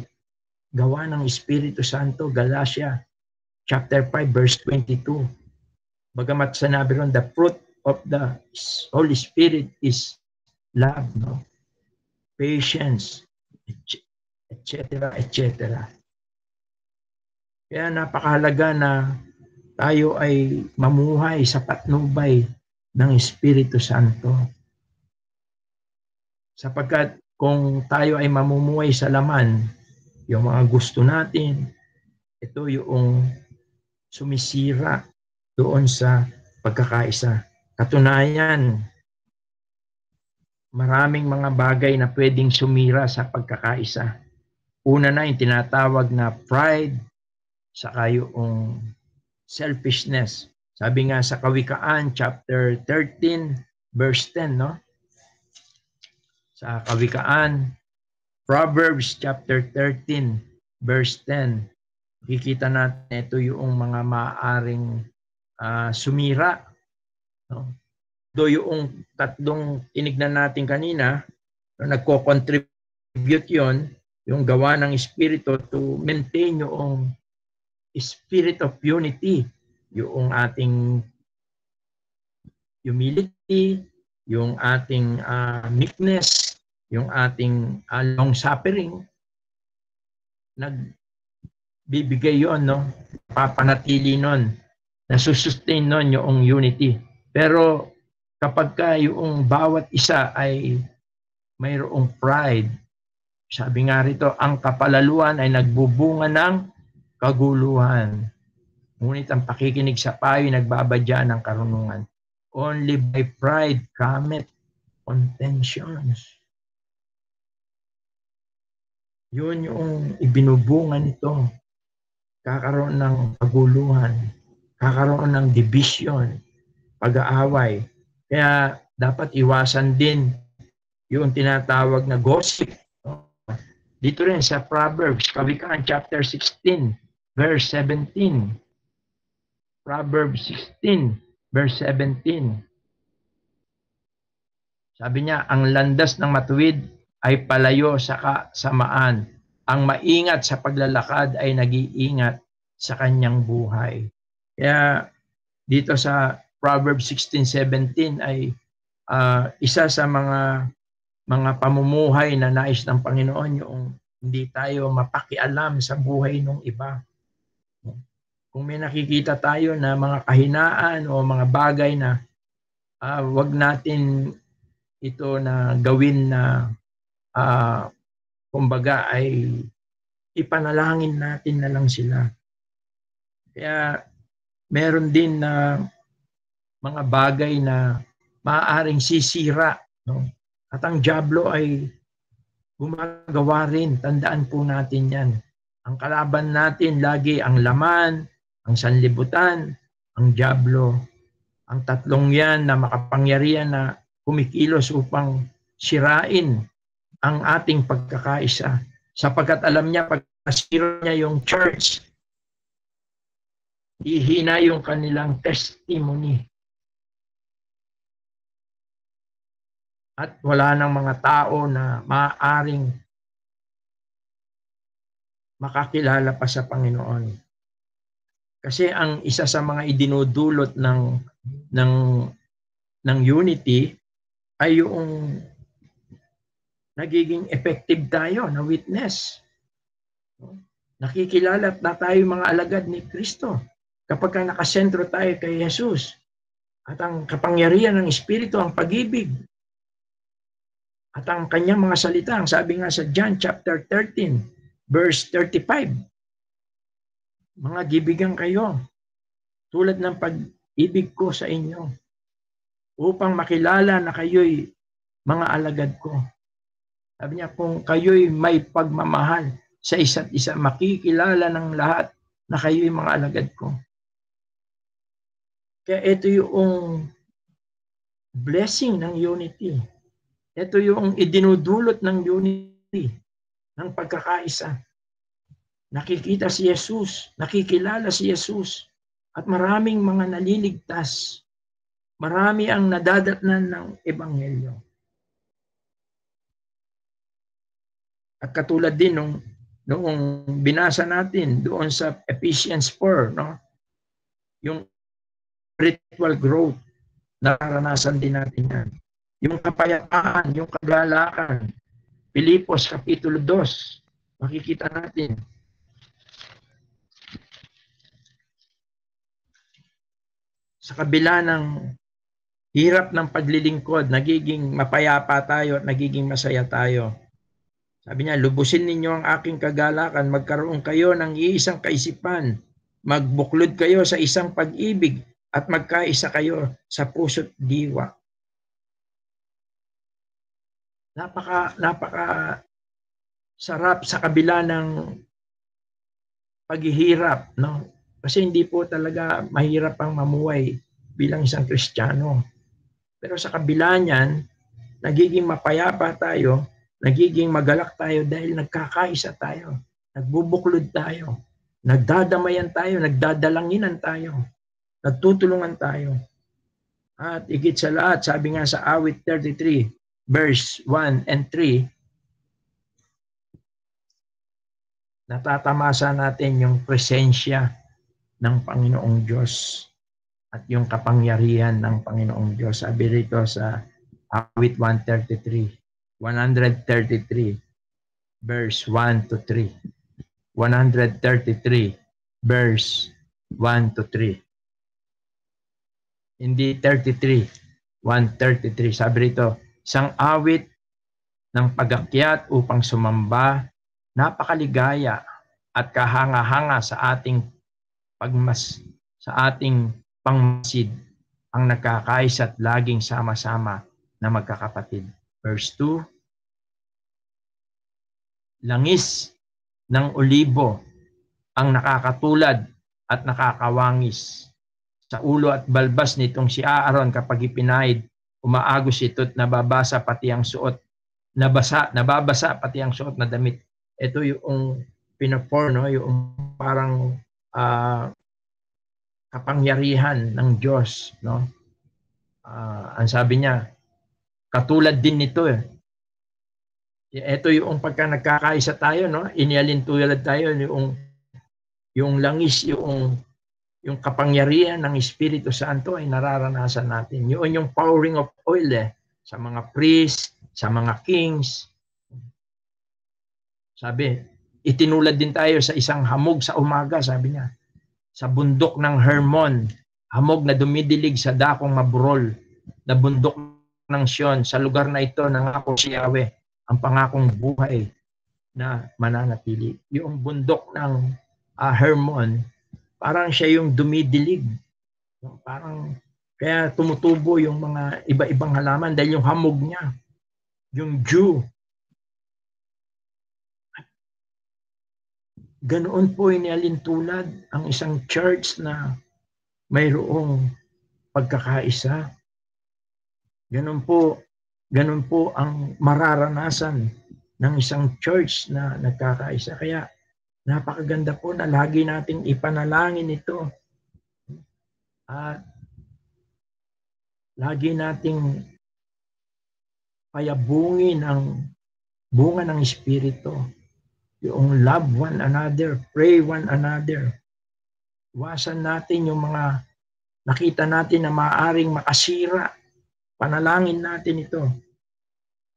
S3: gawa ng Espiritu Santo, Galatia chapter 5 verse 22. Bagamat sinabi ron, the fruit of the Holy Spirit is love, no? Patience, etc., etc. Kaya napakahalaga na tayo ay mamuhay sa patnubay ng Espiritu Santo. Sapagkat kung tayo ay mamumuhay sa laman, yung mga gusto natin, ito yung sumisira doon sa pagkakaisa. Katunayan, maraming mga bagay na pwedeng sumira sa pagkakaisa. Una na yung tinatawag na pride, saka yung selfishness. Sabi nga sa Kawikaan chapter 13 verse 10, no? Sa Kawikaan, Proverbs chapter 13 verse 10. Kikita natin ito yung mga maaaring sumira, no? Do yung tatlong tinignan natin kanina, nagko-contribute yon, yung gawa ng Espiritu to maintain yung spirit of unity, yung ating humility, yung ating meekness, yung ating long suffering. Nagbibigay yon, no? Papanatili nun, nasusustain nun yung unity. Pero kapag yung bawat isa ay mayroong pride, sabi nga rito, ang kapalaluan ay nagbubunga ng kaguluhan. Ngunit ang pakikinig sa payo nagbabadya ng karunungan. Only by pride cometh contentions. Yun yung ibinubunga nito. Kakaroon ng kaguluhan, kakaroon ng division, pag-aaway. Kaya dapat iwasan din yung tinatawag na gossip. Dito rin sa Proverbs, Kawikaan chapter 16, verse 17. Proverbs 16, verse 17. Sabi niya, ang landas ng matuwid ay palayo sa kasamaan. Ang maingat sa paglalakad ay nag-iingat sa kanyang buhay. Kaya dito sa Proverbs 16:17 ay isa sa mga pamumuhay na nais ng Panginoon, yung hindi tayo mapakialam sa buhay ng iba. Kung may nakikita tayo na mga kahinaan o mga bagay na wag natin ito na gawin na kumbaga ay ipanalangin natin na lang sila. Kaya meron din na mga bagay na maaaring sisira, no? At ang dyablo ay gumagawa rin. Tandaan po natin yan. Ang kalaban natin lagi ang laman, ang sanlibutan, ang dyablo. Ang tatlong yan na makapangyarihan na kumikilos upang sirain ang ating pagkakaisa. Sapagkat alam niya, pag nasira niya yung church, hihina yung kanilang testimony. At wala nang mga tao na maaaring makakilala pa sa Panginoon. Kasi ang isa sa mga idinudulot ng unity ay yung nagiging effective tayo na witness. Nakikilala na tayo mga alagad ni Kristo. Kapag nakasentro tayo kay Jesus at ang kapangyarihan ng Espiritu, ang pag-ibig, at ang kanyang mga salita, ang sabi nga sa John chapter 13, verse 35. Mga gibigan kayo, tulad ng pag-ibig ko sa inyo, upang makilala na kayo'y mga alagad ko. Sabi niya, kung kayo'y may pagmamahal sa isa't isa, makikilala ng lahat na kayo'y mga alagad ko. Kaya ito yung blessing ng unity. Ito yung idinudulot ng unity, ng pagkakaisa. Nakikita si Jesus, nakikilala si Jesus, at maraming mga naliligtas. Marami ang nadadatnan ng Ebanghelyo. At katulad din noong binasa natin doon sa Ephesians 4, no? Yung spiritual growth, nararanasan din natin yan. Yung kapayapaan, yung kagalakan, Pilipos Kapitulo 2, makikita natin. Sa kabila ng hirap ng paglilingkod, nagiging mapayapa tayo at nagiging masaya tayo. Sabi niya, lubusin ninyo ang aking kagalakan, magkaroon kayo ng iisang kaisipan, magbuklod kayo sa isang pag-ibig, at magkaisa kayo sa puso't diwa. Napaka sarap sa kabila ng paghihirap, no? Kasi hindi po talaga mahirap ang mamuhay bilang isang Kristiyano. Pero sa kabila niyan, nagiging mapayapa tayo, nagiging magalak tayo dahil nagkakaisa tayo, nagbubuklod tayo, nagdadamayan tayo, nagdadalanginan tayo, nagtutulungan tayo. At higit sa lahat, sabi nga sa awit 33, verse 1 and 3, natatamasa natin yung presensya ng Panginoong Diyos at yung kapangyarihan ng Panginoong Diyos. Sabi rito sa awit 133, verse 1 to 3. 133, verse 1 to 3. Hindi 33, 133. Sabi rito, isang awit ng pag-akyat upang sumamba, napakaligaya at kahanga-hanga sa ating pangmasid ang nagkakaisa at laging sama-sama na magkakapatid. Verse 2, langis ng olibo ang nakakatulad at nakakawangis sa ulo at balbas nitong si Aaron kapag ipinahid, umaagos ito at nababasa pati ang suot nababasa pati ang suot na damit. Ito yung pinapor, no? Yung parang kapangyarihan ng Diyos, no? Ang sabi niya, katulad din nito eh. Ito yung pagka nagkakaisa tayo, no? Inialin tulad tayo, yung langis, yung kapangyarihan ng Espiritu Santo ay nararanasan natin. Yun yung pouring of oil sa mga priests, sa mga kings. Sabi, itinulad din tayo sa isang hamog sa umaga, sabi niya. Sa bundok ng Hermon, hamog na dumidilig sa dakong maburol, na bundok ng Sion. Sa lugar na ito, nangako si Yahweh ang pangakong buhay na mananatili. Yung bundok ng Hermon, parang siya yung dumidilig. Parang, kaya tumutubo yung mga iba-ibang halaman dahil yung hamog niya, yung dew. Ganoon po inialintulad ang isang church na mayroong pagkakaisa. Ganun po ang mararanasan ng isang church na nagkakaisa. Kaya napakaganda po na lagi nating ipanalangin ito. At lagi nating payabungin ang bunga ng Espiritu. Yung love one another, pray one another. Iwasan natin yung mga nakita natin na maaaring makasira. Panalangin natin ito.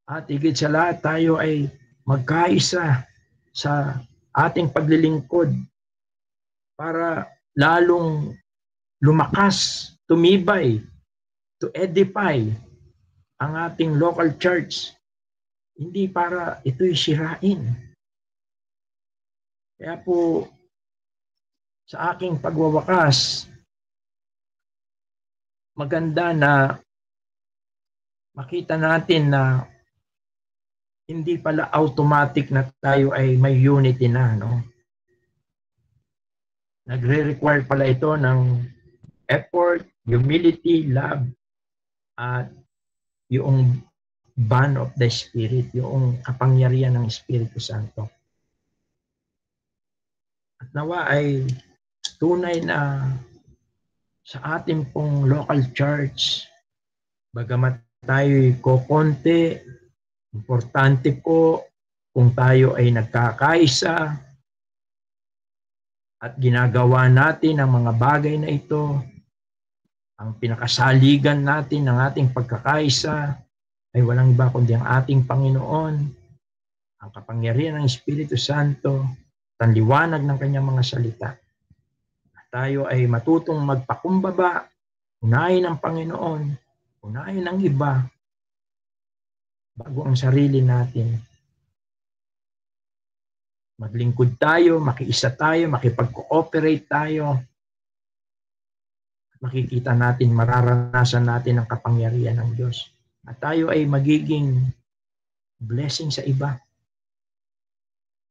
S3: At higit sa lahat, tayo ay magkaisa sa ating paglilingkod para lalong lumakas, tumibay, to edify ang ating local church. Hindi para ito'y sirain. Kaya po, sa aking pagwawakas, maganda na makita natin na hindi pala automatic na tayo ay may unity na, no? Nagre-require pala ito ng effort, humility, love, at yung bond of the Spirit, yung kapangyarihan ng Espiritu Santo. At nawa ay tunay na sa ating pong local church, bagamat tayo'y kokonti, importante po kung tayo ay nagkakaisa at ginagawa natin ang mga bagay na ito, ang pinakasaligan natin ng ating pagkakaisa ay walang iba kundi ang ating Panginoon, ang kapangyarihan ng Espiritu Santo, at ang liwanag ng kanyang mga salita. Tayo ay matutong magpakumbaba, unahin ang Panginoon, unahin ang iba, bago ang sarili natin. Maglingkod tayo, makiisa tayo, makipag-cooperate tayo. Makikita natin, mararanasan natin ang kapangyarihan ng Diyos. At tayo ay magiging blessing sa iba.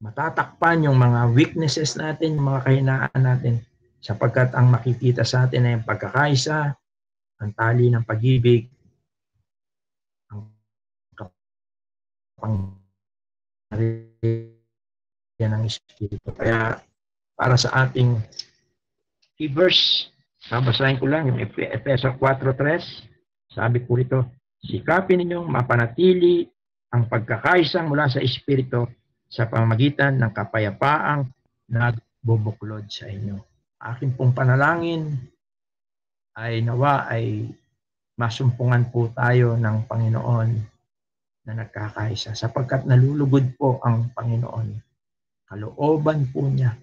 S3: Matatakpan yung mga weaknesses natin, yung mga kahinaan natin, sapagkat ang makikita sa atin ay ang pagkakaisa, ang tali ng pag-ibig, ang kapangyarihan ng Espiritu. Kaya para sa ating verse, babasahin ko lang yung Efeso 4:3. Sabi po ito, sikapin ninyong mapanatili ang pagkakaisa mula sa Espiritu sa pamamagitan ng kapayapaang nagbubuklod sa inyo. Aking pong panalangin ay nawa ay masumpungan po tayo ng Panginoon na nagkakaisa sapagkat nalulugod po ang Panginoon. Kalooban po niya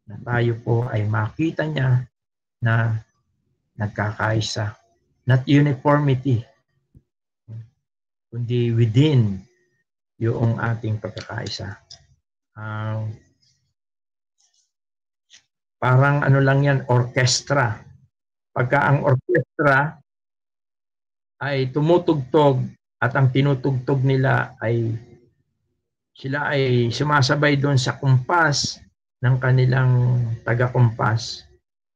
S3: na tayo po ay makita niya na nagkakaisa. Not uniformity, kundi within yung ating pagkakaisa. Parang ano lang yan, orkestra. Pagka ang orkestra ay tumutugtog at ang tinutugtog nila ay sila ay sumasabay doon sa kumpas ng kanilang taga-kumpas,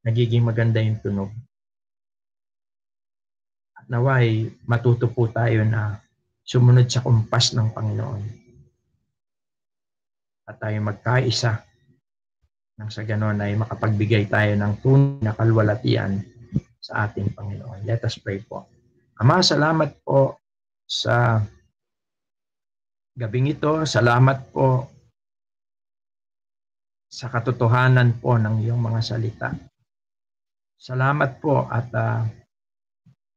S3: nagiging maganda yung tunog. At naway matuto po tayo na sumunod sa kumpas ng Panginoon. At tayo magkaisa nang sa ganon ay makapagbigay tayo ng tunay na kalwalatian sa ating Panginoon. Let us pray po. Ama, salamat po sa gabing ito. Salamat po sa katotohanan po ng iyong mga salita. Salamat po at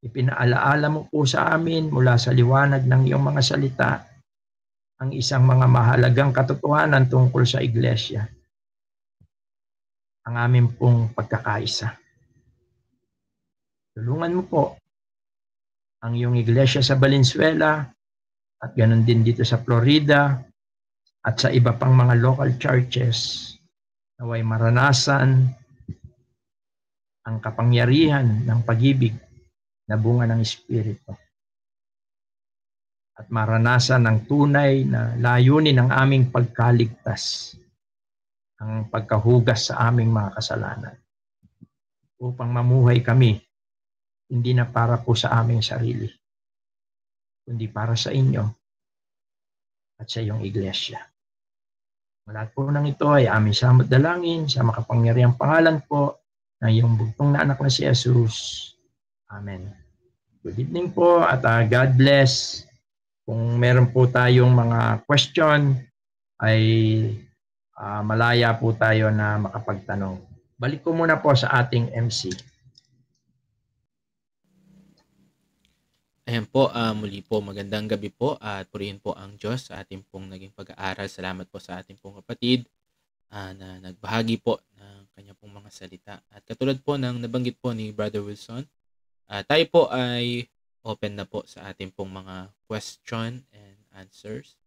S3: ipinaalaala mo po sa amin mula sa liwanag ng iyong mga salita ang isang mga mahalagang katotohanan tungkol sa iglesia. Ang aming pong pagkakaisa. Tulungan mo po ang iyong iglesia sa Valenzuela at ganon din dito sa Florida at sa iba pang mga local churches naway maranasan ang kapangyarihan ng pag-ibig na bunga ng Espiritu. At maranasan ang tunay na layunin ng aming pagkaligtas, ang pagkahugas sa aming mga kasalanan, upang mamuhay kami, hindi na para po sa aming sarili, kundi para sa inyo at sa iyong iglesia. Lahat po ng ito ay aming samot dalangin sa makapangyarihang pangalan po ng iyong bugtong na anak na si Jesus. Amen. Good evening po at God bless. Kung meron po tayong mga question, ay malaya po tayo na makapagtanong. Balik ko muna po sa ating MC.
S2: Ayan po, muli po magandang gabi po at purihin po ang Diyos sa ating pong naging pag-aaral. Salamat po sa ating pong kapatid na nagbahagi po ng kanya pong mga salita. At katulad po ng nabanggit po ni Brother Wilson, tayo po ay open na po sa ating pong mga question and answers.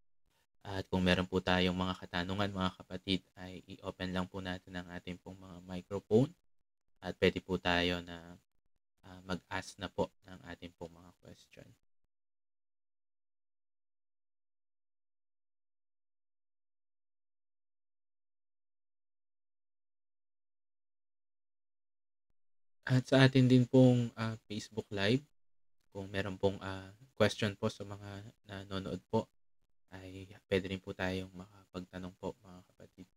S2: At kung meron po tayong mga katanungan mga kapatid, ay i-open lang po natin ang ating pong mga microphone at pwede po tayo na mag-ask na po ng ating pong mga question. At sa atin din pong Facebook Live, kung meron pong question po sa mga nanonood po, ay pwede rin po tayong makapagtanong po mga kapatid.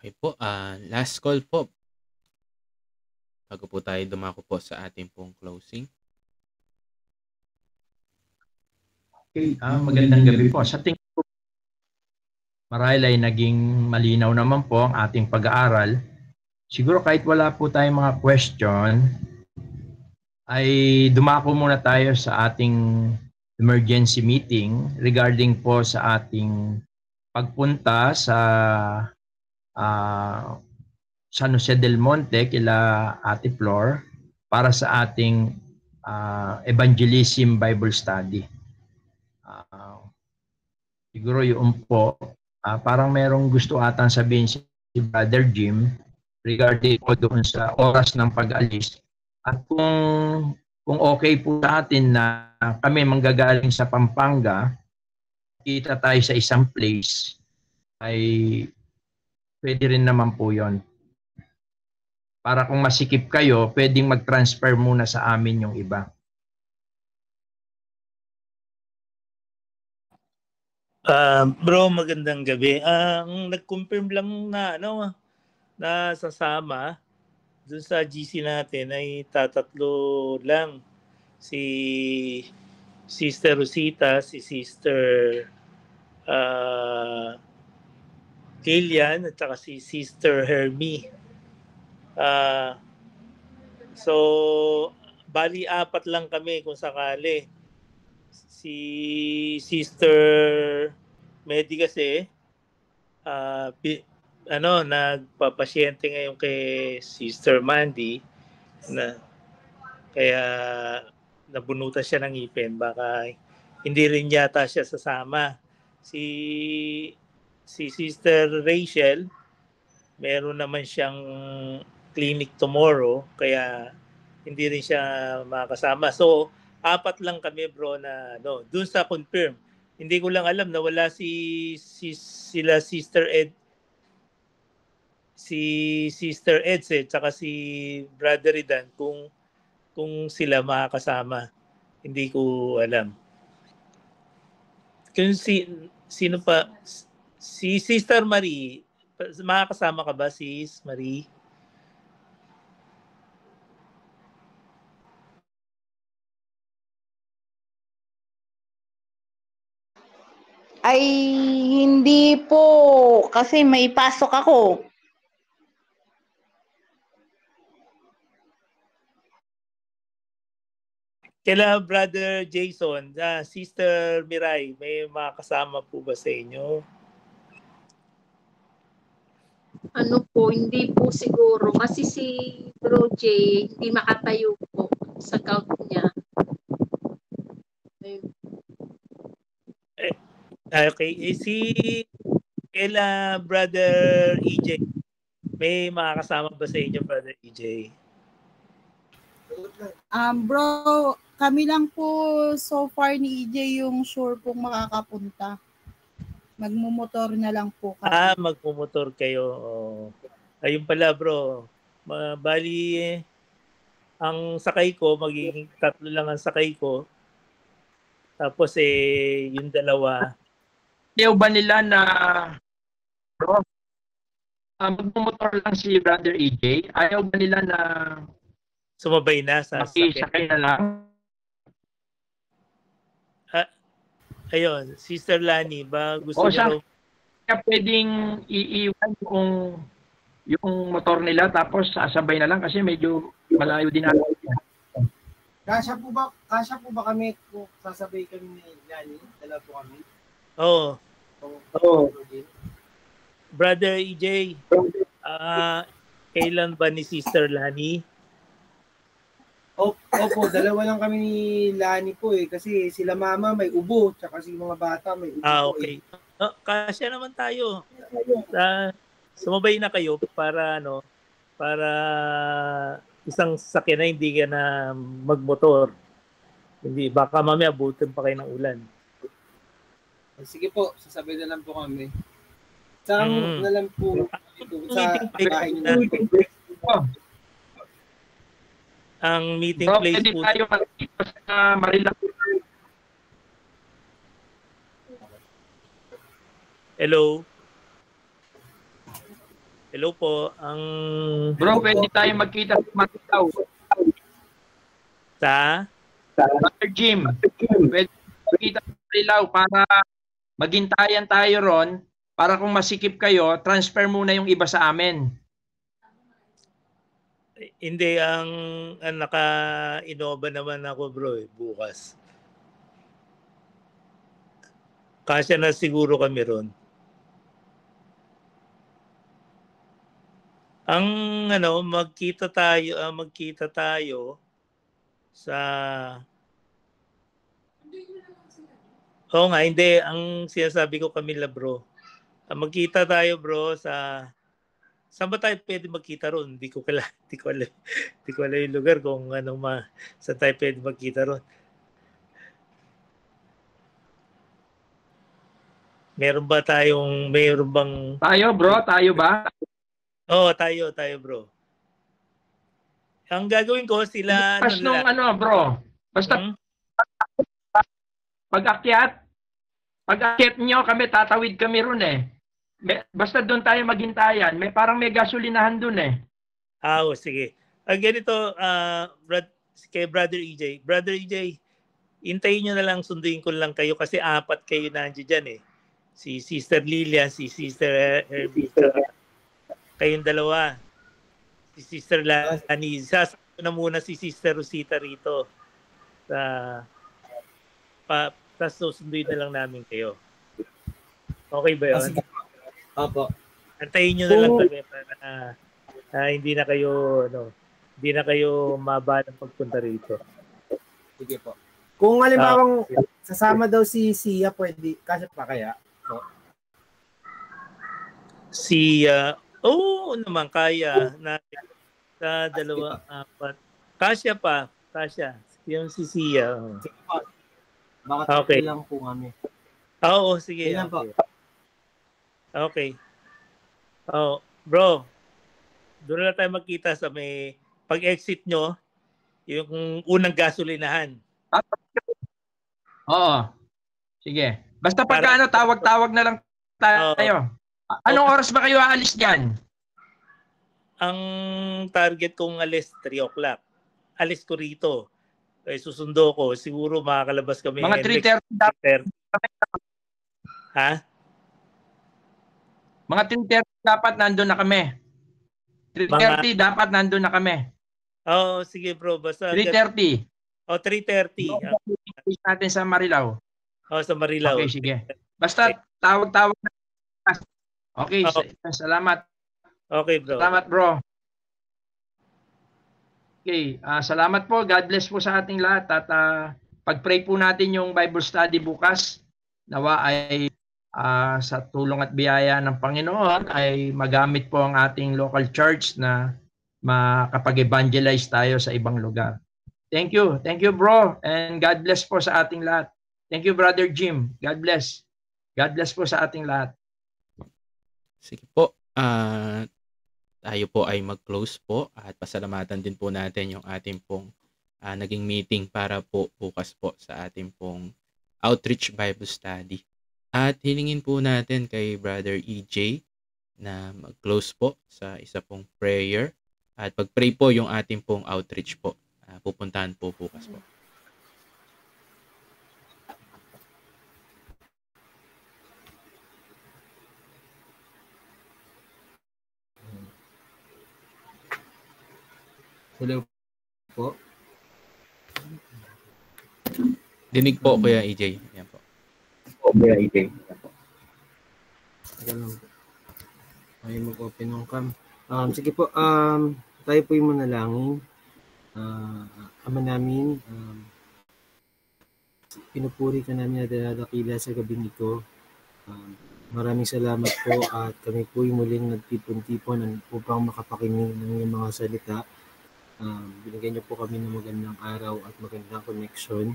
S2: Okay po, last call po bago po tayo dumako po sa ating pong closing.
S3: Okay, magandang gabi po. Sa tingin ko, marahil ay naging malinaw naman po ang ating pag-aaral. Siguro kahit wala po tayong mga question, ay dumako muna tayo sa ating emergency meeting regarding po sa ating pagpunta sa San Jose del Monte kila Ate Flor para sa ating evangelism Bible study. Siguro yun po, parang merong gusto atang sabihin si Brother Jim regarding po doon sa oras ng pag-alis. At kung okay po sa atin na kami manggagaling sa Pampanga, kita tayo sa isang place, ay pwede rin naman po yon. Para kung masikip kayo, pwedeng mag-transfer muna sa amin yung iba.
S4: Bro, magandang gabi. Ang nag-confirm lang na na sasama dun sa GC natin ay tatatlo lang. Si Sister Rosita, si Sister Kilian at saka si Sister Hermie. So, bali apat lang kami kung sakali. Si Sister Medi kasi nagpapasyente ngayon kay Sister Mandy na kaya nabunutan siya ng ngipin, baka hindi rin yata siya sasama. Si Sister Rachel, meron naman siyang clinic tomorrow, kaya hindi rin siya makasama. So, apat lang kami bro na dun sa confirm. Hindi ko lang alam na wala sila Sister Sister Edse tsaka si Brother Ridan kung sila makakasama. Hindi ko alam. Kung sino pa, si Sister Marie, makakasama ka ba sis Marie?
S5: Ay, hindi po. Kasi may pasok ako.
S4: Kila Brother Jason, Sister Mirai, may makakasama po ba sa inyo?
S6: Ano po, hindi po siguro. Kasi si Bro J, hindi makatayo po sa count niya.
S4: Okay, si kila Brother EJ, may makakasama ba sa inyo, Brother EJ?
S7: Bro, kami lang po so far ni EJ yung sure pong makakapunta. Magmumotor na lang po kami.
S4: Magmumotor kayo. Ayun pala bro. Bali, ang sakay ko, magiging 3 lang ang sakay ko. Tapos yung dalawa.
S3: Ayaw ba nila na bro, magmumotor lang si Brother EJ? Ayaw ba nila na
S4: sumabay na sa
S3: makisakay na lang?
S4: Ayun, Sister Lani, ba gusto
S3: O
S4: niyo raw?
S3: kaya pwedeng iiwan yung motor nila tapos sasabay na lang kasi medyo malayo din natin.
S8: Kasya po ba kami kung sasabay kami ni Lani? Dala po kami.
S4: Oo.
S8: Oo.
S4: Brother EJ, kailan ba ni Sister Lani?
S8: Opo, dalawa lang kami ni Lani po eh. Kasi sila mama may ubo, tsaka si mga bata may ubo po
S4: Okay.
S8: eh.
S4: Kasya naman tayo. Sumabay na kayo para isang sasakyan na hindi ka na magmotor. Hindi, baka mamaya abutin pa kayo ng ulan.
S8: Sige po, sasabay na lang po kami. Saan na lang po sa bahay niyo?
S4: Ang meeting
S3: Bro,
S4: place
S3: pwede
S4: po.
S3: tayo magkita sa Marilao.
S4: Hello. Hello po.
S3: Bro, pwede tayo magkita sa Marilao.
S4: Sa?
S3: Brother Jim, pwede magkita sa Marilao para magintayan tayo ron para kung masikip kayo, transfer muna yung iba sa amin.
S4: Hindi, ang naka-Innova naman ako bro bukas. Kasya na siguro kami ron. Ang magkita tayo sa Oo nga, hindi. Ang sinasabi ko Camila bro. Magkita tayo bro sa saan ba tayo pwede magkita ron? Hindi ko alam yung lugar kung saan tayo pwede magkita ron. Meron bang
S3: Tayo bro, tayo ba?
S4: Oo, tayo bro. Ang gagawin ko sila
S3: Pas bro. Basta pag-akyat nyo kami, tatawid kami ron eh. Basta doon tayo maghintayan. Parang may gasolinahan doon eh.
S4: Sige. Ganito, kay Brother EJ. Brother EJ, hintayin nyo na lang, sunduin ko lang kayo kasi 4 kayo nandiyan dyan eh. Si Sister Lilian, si Sister Herbie, kayong dalawa. Si Sister Lani. Sasama na muna si Sister Rosita rito. Tapos susunduin na lang namin kayo. Okay ba yun?
S8: Opo.
S4: Antayin nyo na lang kami para hindi na kayo mabalang pagpunta rito.
S8: Sige po. Kung halimbawang sasama daw si Sia, pwede, kasya pa kaya?
S4: Oo naman, kaya. Sa 2, 4. Kasya pa. Kasya. Yung si Sia.
S8: Sige po. Baka okay lang po kami.
S4: Oo, sige.
S8: Ilan po?
S4: Okay. Bro, doon na tayo magkita sa may pag-exit nyo, yung unang gasolinahan.
S3: Oo. Sige. Basta pagka tawag-tawag na lang tayo. Anong oras ba kayo aalis dyan?
S4: Ang target kong alis 3 o'clock. Alis ko rito. Susundo ko. Siguro makakalabas kami.
S3: Mga 3:30
S4: Ha?
S3: Mga 3:30 dapat nandun na kami. 3:30 dapat nandun na kami.
S4: Oo, sige bro. Basta
S3: 3:30.
S4: 3:30.
S3: Natin sa Marilao.
S4: Sa Marilao.
S3: Okay, sige. Basta tawag-tawag na. Okay, salamat.
S4: Okay, bro.
S3: Salamat, bro. Okay, salamat po. God bless po sa ating lahat at pag-pray po natin yung Bible study bukas. Nawa ay sa tulong at biyaya ng Panginoon ay magamit po ang ating local church na makapag-evangelize tayo sa ibang lugar. Thank you. Thank you, bro. And God bless po sa ating lahat. Thank you, Brother Jim. God bless. God bless po sa ating lahat.
S2: Sige po. Tayo po ay mag-close po at pasalamatan din po natin yung ating pong naging meeting para po bukas po sa ating pong Outreach Bible Study. At hilingin po natin kay Brother EJ na mag-close po sa isa pong prayer at pag-pray po yung ating pong outreach po. Pupuntahan po bukas po.
S8: po.
S2: Dinig po, Kuya EJ. Yan po.
S8: Ganun po. Ay mag-open ng cam. Sige po, tayo po yung manalangin. Ama namin, pinupuri ka namin at dinadakila sa gabing ito. Maraming salamat po at kami po yung muling nagtipon-tipon upang makapakinig ng iyong mga salita. Binigyan niyo po kami ng magandang araw at magandang connection.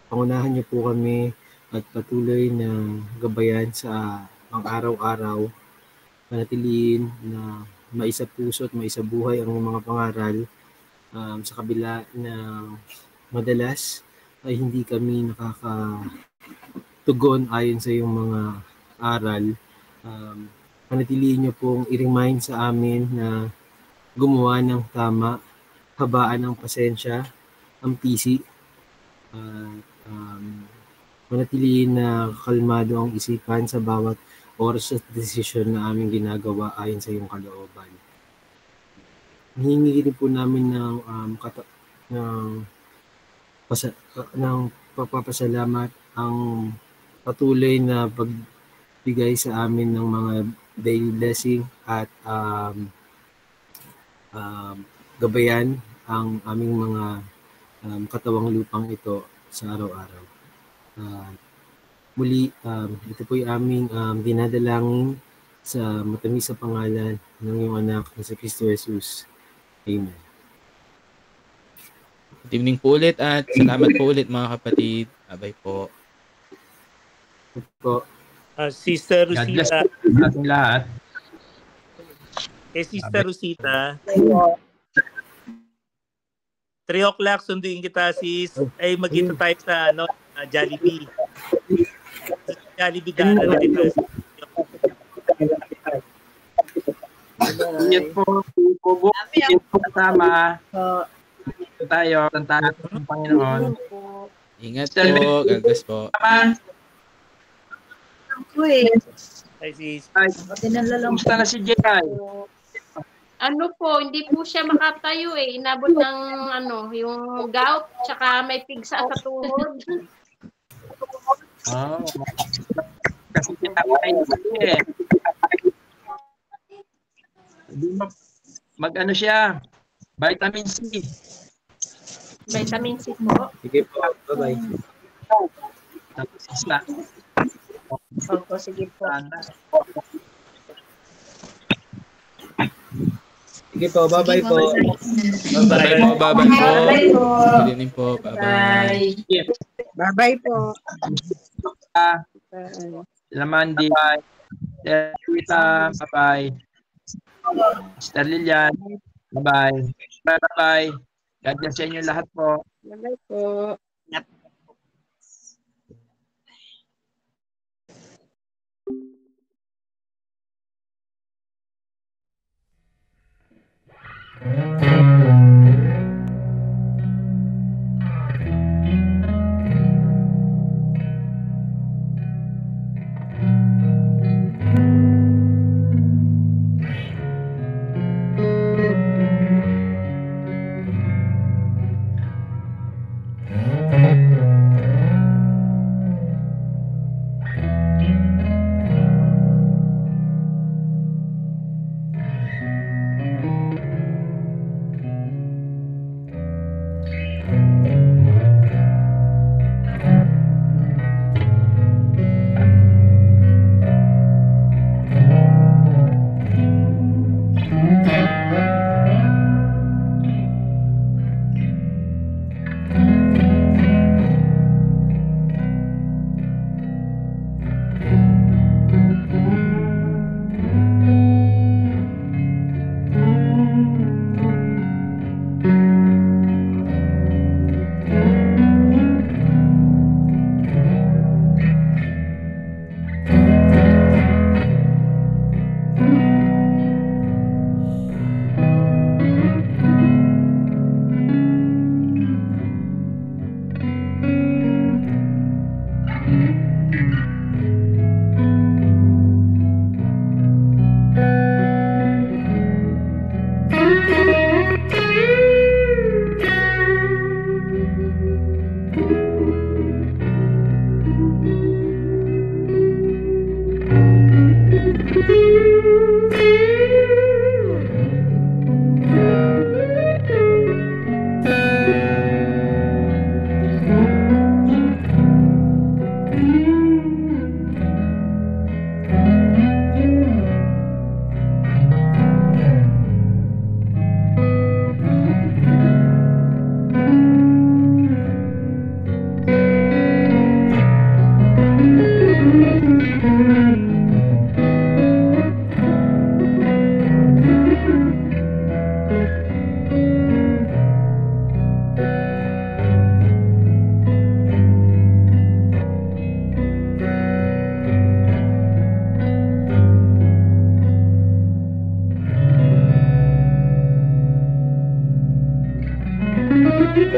S8: Pangunahan niyo po kami at patuloy na gabayan sa pang-araw-araw. Panatiliin na maisa puso at maisa buhay ang mga pangaral sa kabila na madalas ay hindi kami nakakatugon ayon sa iyong mga aral. Panatiliin niyo pong i-remind sa amin na gumawa ng tama, habaan ng pasensya, ang pisi, manatiliin na kalmado ang isipan sa bawat oras at desisyon na aming ginagawa ayon sa iyong kalooban. Hihingi rin po namin ng pagpapasalamat ang patuloy na pagbigay sa amin ng mga daily blessing at gabayan ang aming mga katawang lupang ito sa araw-araw. Muli, ito po yung aming dinadalangin sa matamis sa pangalan ng iyong anak na si Kristo Jesus. Amen.
S2: Good evening po ulit at salamat po ulit mga kapatid. Abay po.
S4: Sister
S3: God bless
S4: Rosita,
S3: po natin lahat.
S4: kay Sister Rosita, 3 o'clock sunduin kita sis. Ay magkita tayo sa Jollibee. Jollibee daan na dito.
S3: Ingat po. Ingat po kasama. Ito tayo. Tantahan ng Panginoon.
S2: Ingat po. God bless po.
S4: Hi sis.
S3: Kumusta na si Jay?
S6: Ano po, hindi po siya makatayo eh. Inabot ng yung gout, tsaka may pigsa sa tuhod.
S3: Oh. Kasi kinakain eh. Mag-ano siya? Vitamin C.
S6: Vitamin C po.
S8: Sige po, bye-bye.
S3: Tapos isa.
S6: Opo, sige po.
S8: Sige po, bye-bye po.
S2: Bye-bye po. Bye-bye po. Good evening po. Bye-bye.
S7: Bye-bye po.
S3: Lamandi. Rita, bye-bye. Sister Lilian, bye-bye. Bye-bye. God bless sa inyo lahat po.
S6: Bye-bye po.
S9: Thank you.